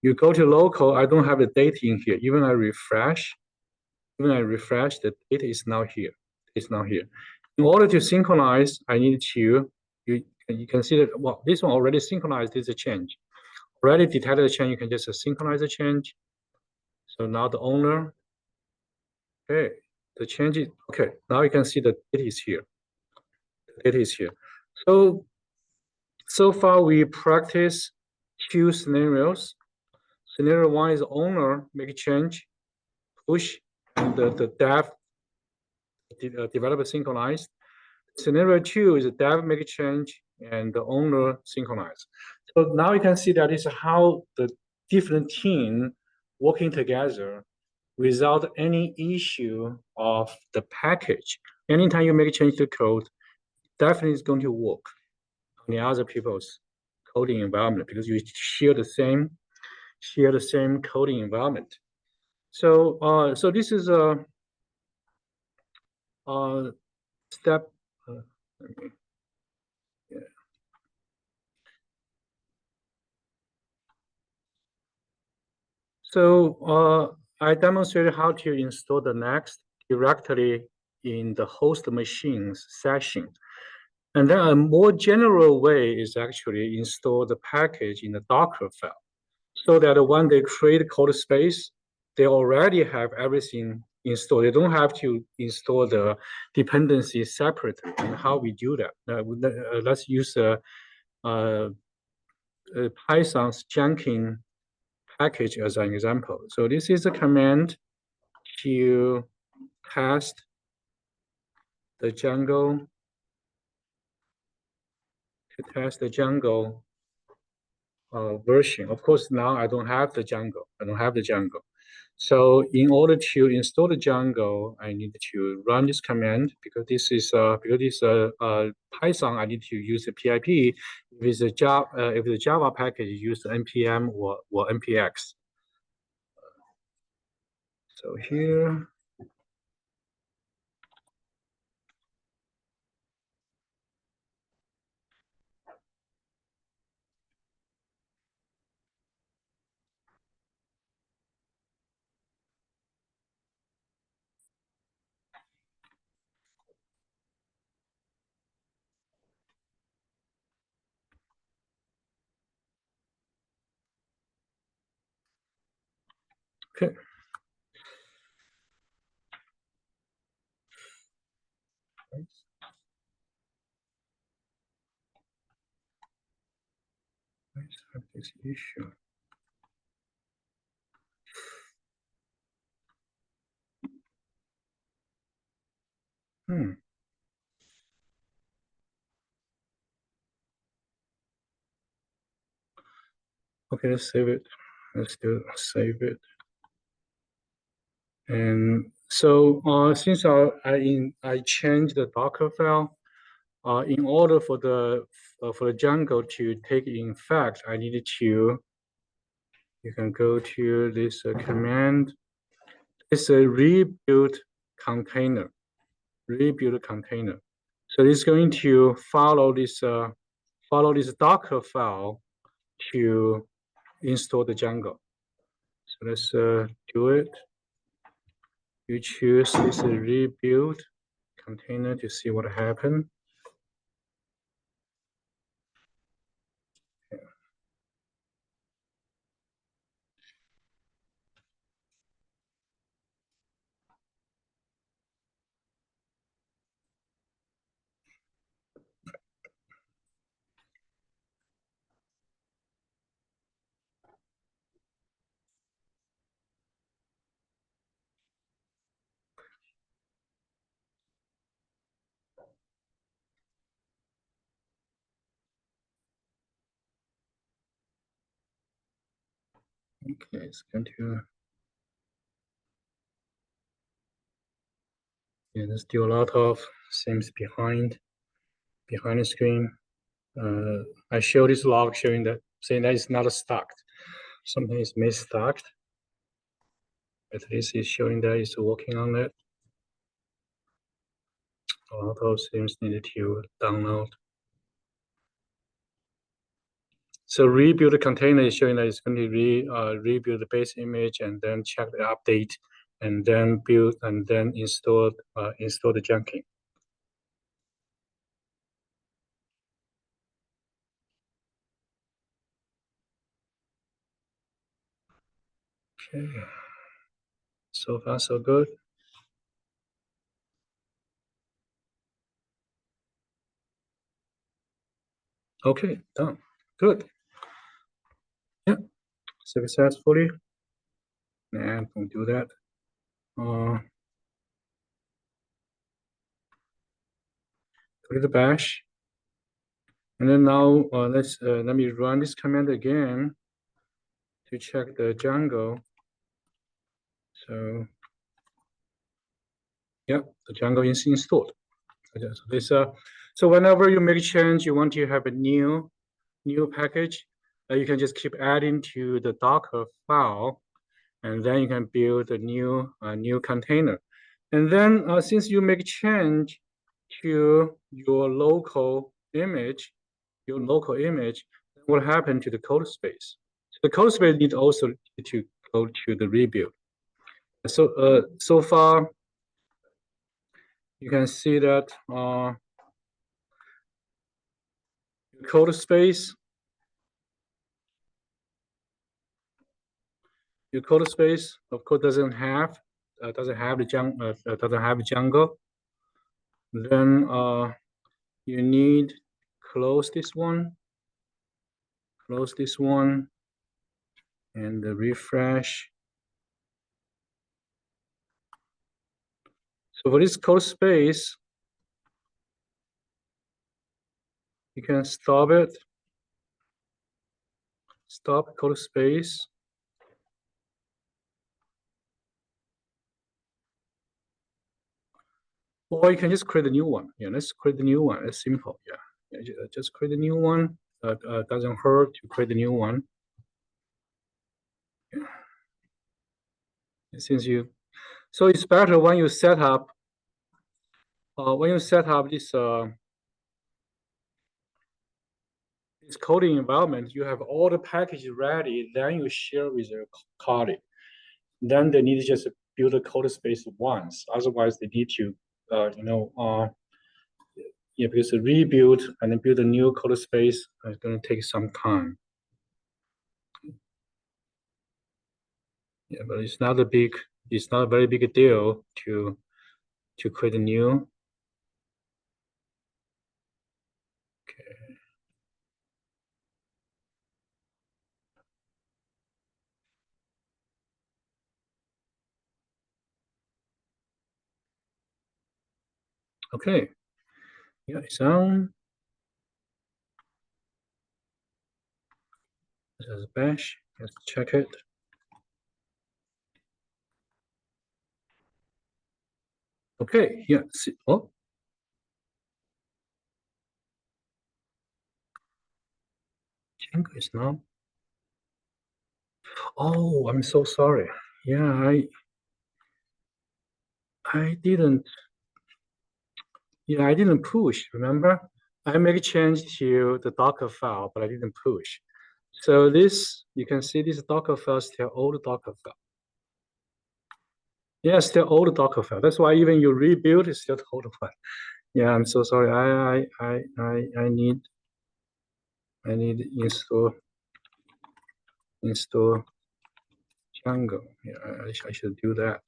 Speaker 1: You go to local, I don't have the date in here. Even I refresh, the date is now here. It's now here. In order to synchronize, I need to, you can see that, well, this one already synchronized is a change. Already detected a change, you can just synchronize the change. So now the owner, okay, the change is, okay, now you can see the date is here. The date is here. So far we practice two scenarios. Scenario one is owner make change, push, and the dev developer synchronized. Scenario two is the dev make change and the owner synchronize. So now you can see that is how the different team working together without any issue of the package. Anytime you make a change to code, definitely is going to work on the other people's coding environment because you share the same coding environment. So this is a step. Yeah. So I demonstrated how to install the Next directly in the host machine's session. And then a more general way is actually install the package in the Docker file so that when they create code space, they already have everything installed. They don't have to install the dependency separately. And how we do that? Let's use Python's Jenkins package as an example. So this is a command to test the Django version. Of course, now I don't have the Django. So in order to install the Django, I need to run this command because this is Python. I need to use the PIP. If it's a Java package, use npm or npx. So here. Okay. Let's have this issue. Hmm. Okay, let's save it. Let's do save it. And so since I changed the Docker file, in order for the Django to take effect, I needed to. You can go to this command. It's a rebuild container. Rebuild container. So it's going to follow this Docker file to install the Django. So let's do it. You choose this rebuild container to see what happened. Okay, it's going to. Yeah, there's still a lot of things behind the screen. I show this log showing that saying that it's not stuck. Something is misstuck. At least it's showing that it's working on it. A lot of things needed to download. So rebuild the container is showing that it's going to rebuild the base image and then check the update and then build and then install the junking. Okay. So far so good. Okay, done. Good. Yeah, successfully. And don't do that. Go to the bash. And then now let me run this command again to check the Django. So yeah, the Django is installed. So whenever you make a change, you want to have a new package, you can just keep adding to the Docker file, and then you can build a new container. And then since you make change to your local image, what happened to the code space? So the code space needs also to go to the rebuild. So far, you can see that code space, your code space, of course, doesn't have the Django. Then you need close this one, and refresh. So for this code space, you can stop it. Stop code space. Or you can just create a new one. Yeah, let's create a new one. It's simple. Yeah, just create a new one. Doesn't hurt to create a new one. Yeah. Since so it's better when you set up this coding environment, you have all the packages ready, then you share with your colleague. Then they need to just build a code space once. Otherwise, they need to, because a rebuild and then build a new code space is going to take some time. Yeah, but it's not a very big deal to create a new. Okay, yeah, it's on. There's a bash. Let's check it. Okay, yeah. See, oh, Django is not. Oh, I'm so sorry. Yeah, I didn't. Yeah, I didn't push. Remember, I make a change to the Docker file, but I didn't push. So this, you can see this Docker file is still old Docker file. Yeah, still old Docker file. That's why even you rebuild, it's still the old file. Yeah, I'm so sorry. I need install Django. Yeah, I should do that.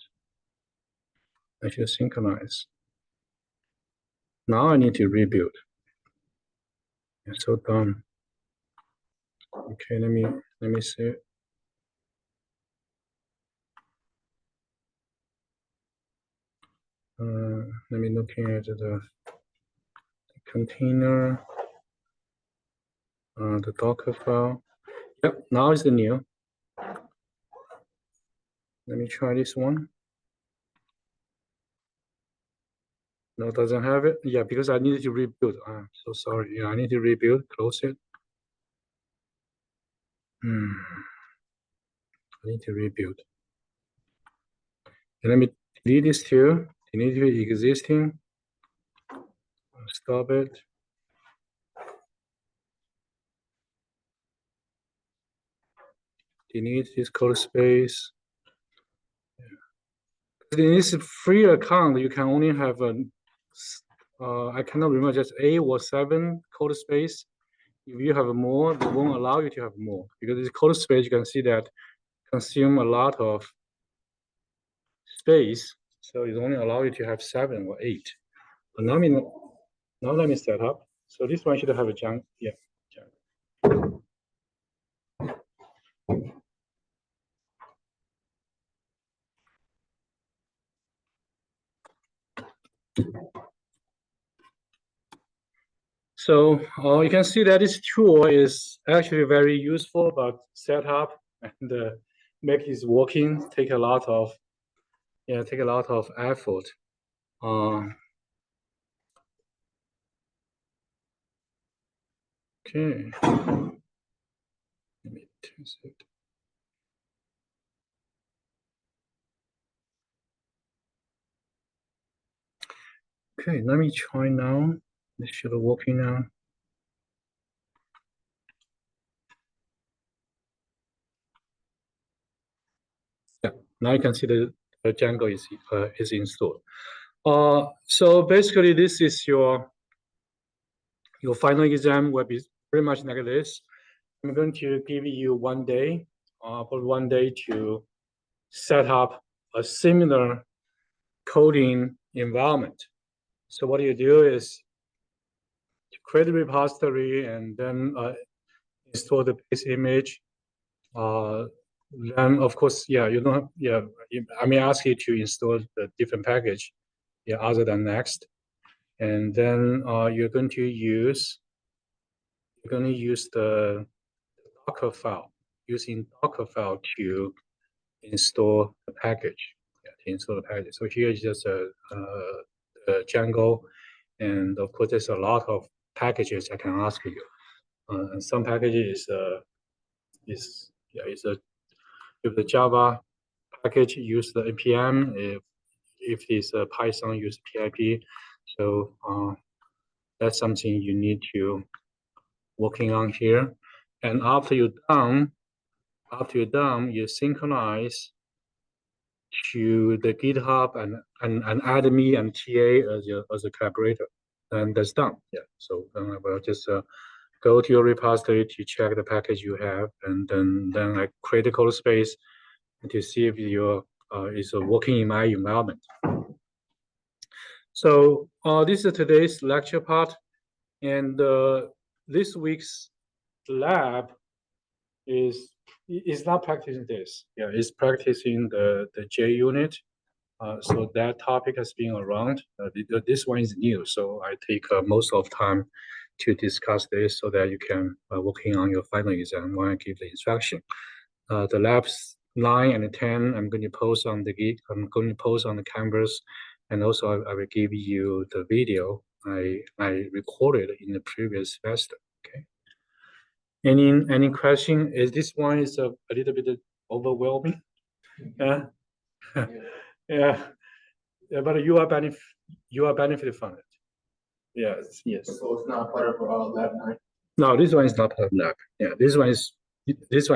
Speaker 1: I should synchronize. Now I need to rebuild. Yeah, so done. Okay, let me see. Let me looking at the container, the Docker file. Yep, now is the new. Let me try this one. No, it doesn't have it. Yeah, because I needed to rebuild. I'm so sorry. Yeah, I need to rebuild. Close it. I need to rebuild. And let me delete this too. Delete the existing. Stop it. Delete this code space. In this free account, you can only have a, I cannot remember, just 8 or 7 code space. If you have more, they won't allow you to have more. Because this code space, you can see that consume a lot of space. So it only allow you to have 7 or 8. But now let me set up. So this one should have a junk. Yeah. Junk. So you can see that this tool is actually very useful, but setup and make this working take a lot of effort. Okay. Let me test it. Okay, let me try now. This should be working now. Yeah, now you can see the Django is installed. So basically, this is your final exam will be pretty much like this. I'm going to give you 1 day, for 1 day to set up a similar coding environment. So what you do is to create a repository and then install the base image. Then of course, yeah, you don't. Yeah, I may ask you to install the different package, yeah, other than Next, and then you're going to use the Docker file, using Docker file to install the package. Yeah, to install the package. So here is just a Django, and of course there's a lot of packages I can ask you. And some packages is if the Java package use the npm, if it's a Python use pip. So that's something you need to working on here. And after you're done, you synchronize to the GitHub and add me and TA as a collaborator. And that's done. Yeah. So then I will just go to your repository to check the package you have, and then I create a code space and to see if your is working in my environment. So this is today's lecture part, and this week's lab is not practicing this. Yeah, it's practicing the J unit. So that topic has been around. This one is new, so I take most of time to discuss this so that you can working on your final exam when I give the instruction. The labs 9 and 10, I'm going to post on the Canvas, and also I will give you the video I recorded in the previous semester. Okay. Any question? Is this one is a little bit overwhelming? Yeah. Yeah. But you are benefited from it. Yes, yes.
Speaker 2: So it's not part of lab 9.
Speaker 1: No, this one is not part of lab. Yeah, this one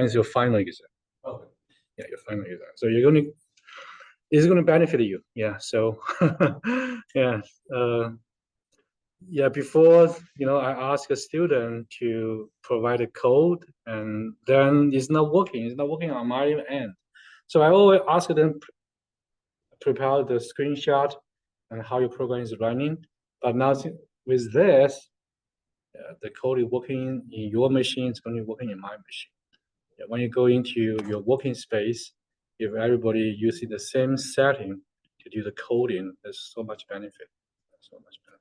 Speaker 1: is your final exam.
Speaker 2: Okay.
Speaker 1: Yeah, your final exam. So it's gonna benefit you. Yeah. So yeah. Yeah, before I ask a student to provide a code, and then it's not working. It's not working on my end. So I always ask them prepare the screenshot and how your program is running. But now with this, the code is working in your machine. It's going to be working in my machine. Yeah, when you go into your working space, if everybody using the same setting to do the coding, there's so much benefit. So much benefit.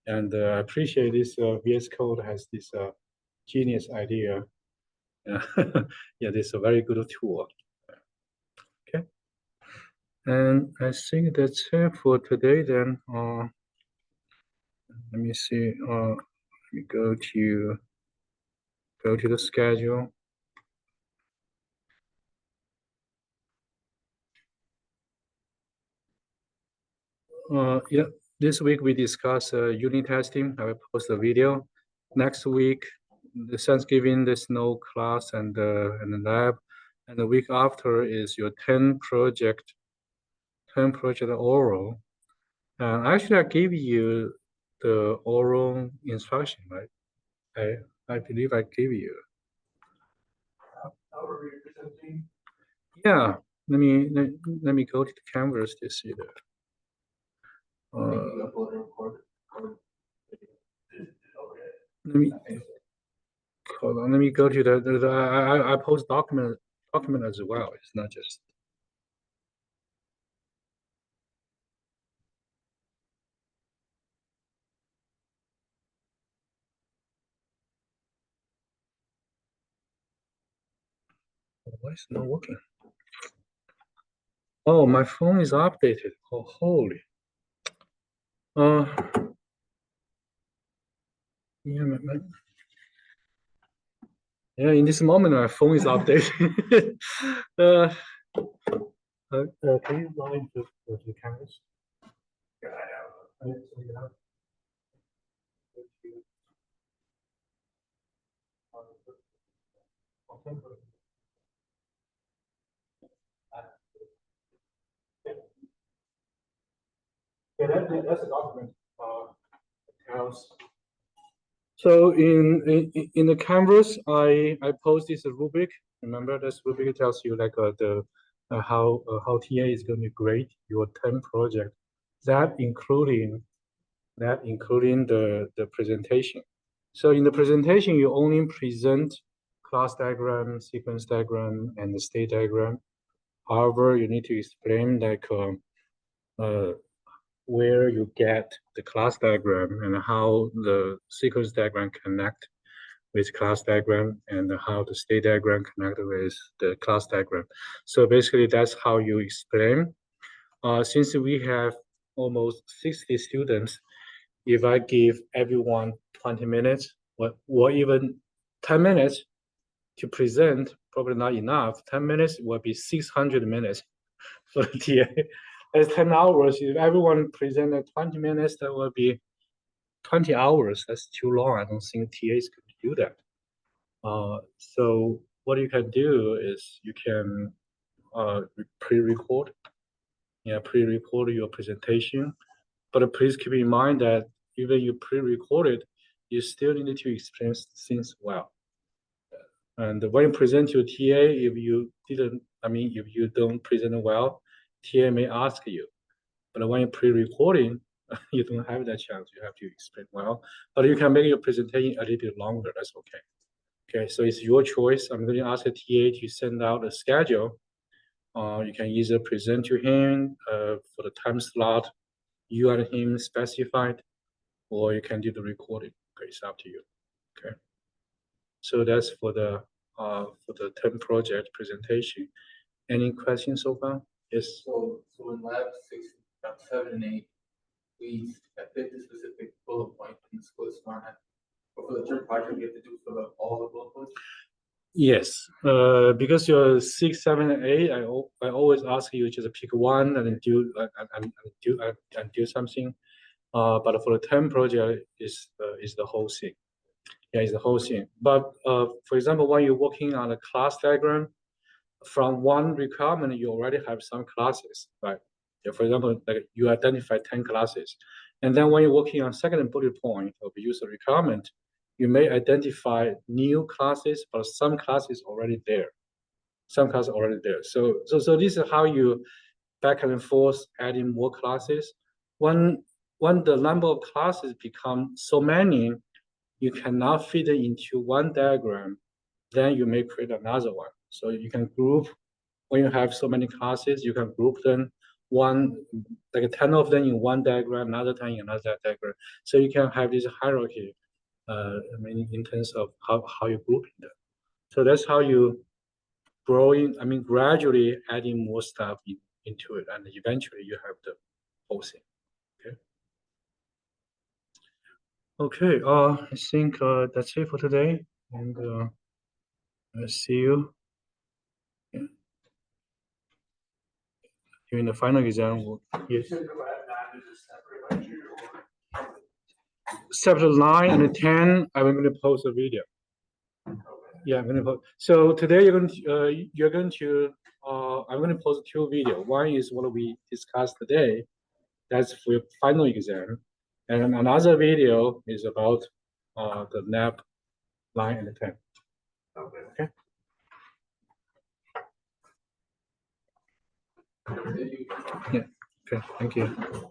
Speaker 1: And I appreciate this VS Code has this genius idea. Yeah, this is a very good tool. Okay. And I think that's it for today then. Let me see. Let me go to the schedule. Yeah, this week we discuss unit testing. I will post a video. Next week, the Thanksgiving, there's no class and the lab. And the week after is your 10 project oral. Actually, I gave you the oral instruction, right? I believe I gave you.
Speaker 2: Our representing.
Speaker 1: Yeah. Let me go to the Canvas to see that. Let me hold on. Let me go to the I post document as well. It's not just. Why is it not working? Oh, my phone is updated. Oh, holy. Yeah, yeah. In this moment, my phone is updated. Can you log into the cameras?
Speaker 2: Yeah, I have.
Speaker 1: Yeah, that's a document. So in the Canvas, I post this rubric. Remember, this rubric tells you like the how TA is going to grade your 10 project. That including the presentation. So in the presentation, you only present class diagram, sequence diagram, and the state diagram. However, you need to explain like where you get the class diagram and how the sequence diagram connect with class diagram and how the state diagram connect with the class diagram. So basically, that's how you explain. Since we have almost 60 students, if I give everyone 20 minutes or even 10 minutes to present, probably not enough. 10 minutes will be 600 minutes for the TA. That's 10 hours. If everyone presented 20 minutes, that will be 20 hours. That's too long. I don't think TAs could do that. So what you can do is you can pre-record. Yeah, pre-record your presentation. But please keep in mind that even you pre-record it, you still need to explain things well. And when you present to TA, if you didn't, if you don't present well, TA may ask you. But when you're pre-recording, you don't have that chance. You have to explain well. But you can make your presentation a little bit longer. That's okay. Okay, so it's your choice. I'm going to ask the TA to send out a schedule. You can either present to him for the time slot you and him specified, or you can do the recording. Okay, it's up to you. Okay. So that's for the term project presentation. Any questions so far? Yes.
Speaker 3: So in lab 7 and 8, we have picked a specific bullet point in the school smart. But for the term project, we have to do for all the bullet points.
Speaker 1: Yes, because you're 6, 7, and 8, I always ask you just pick one and do and do something. But for the term project, is the whole thing. Yeah, it's the whole thing. But for example, when you're working on a class diagram, from one requirement, you already have some classes, right? Yeah, for example, like you identify 10 classes. And then when you're working on second bullet point of user requirement, you may identify new classes, but some classes already there. Some classes already there. So this is how you back and forth adding more classes. When the number of classes become so many, you cannot fit it into one diagram, then you may create another one. So you can group, when you have so many classes, you can group them, like 10 of them in one diagram, another 10 in another diagram. So you can have this hierarchy, in terms of how you group them. So that's how you gradually adding more stuff into it, and eventually you have the whole thing. Okay, I think that's it for today, and I'll see you during the final exam. Yes. Chapter 9 and 10, I'm going to post a video. Yeah, I'm going to post. So today I'm going to post 2 videos. One is what we discussed today. That's for your final exam. And another video is about the NAP 9 and 10. Okay. Yeah. Okay. Thank you.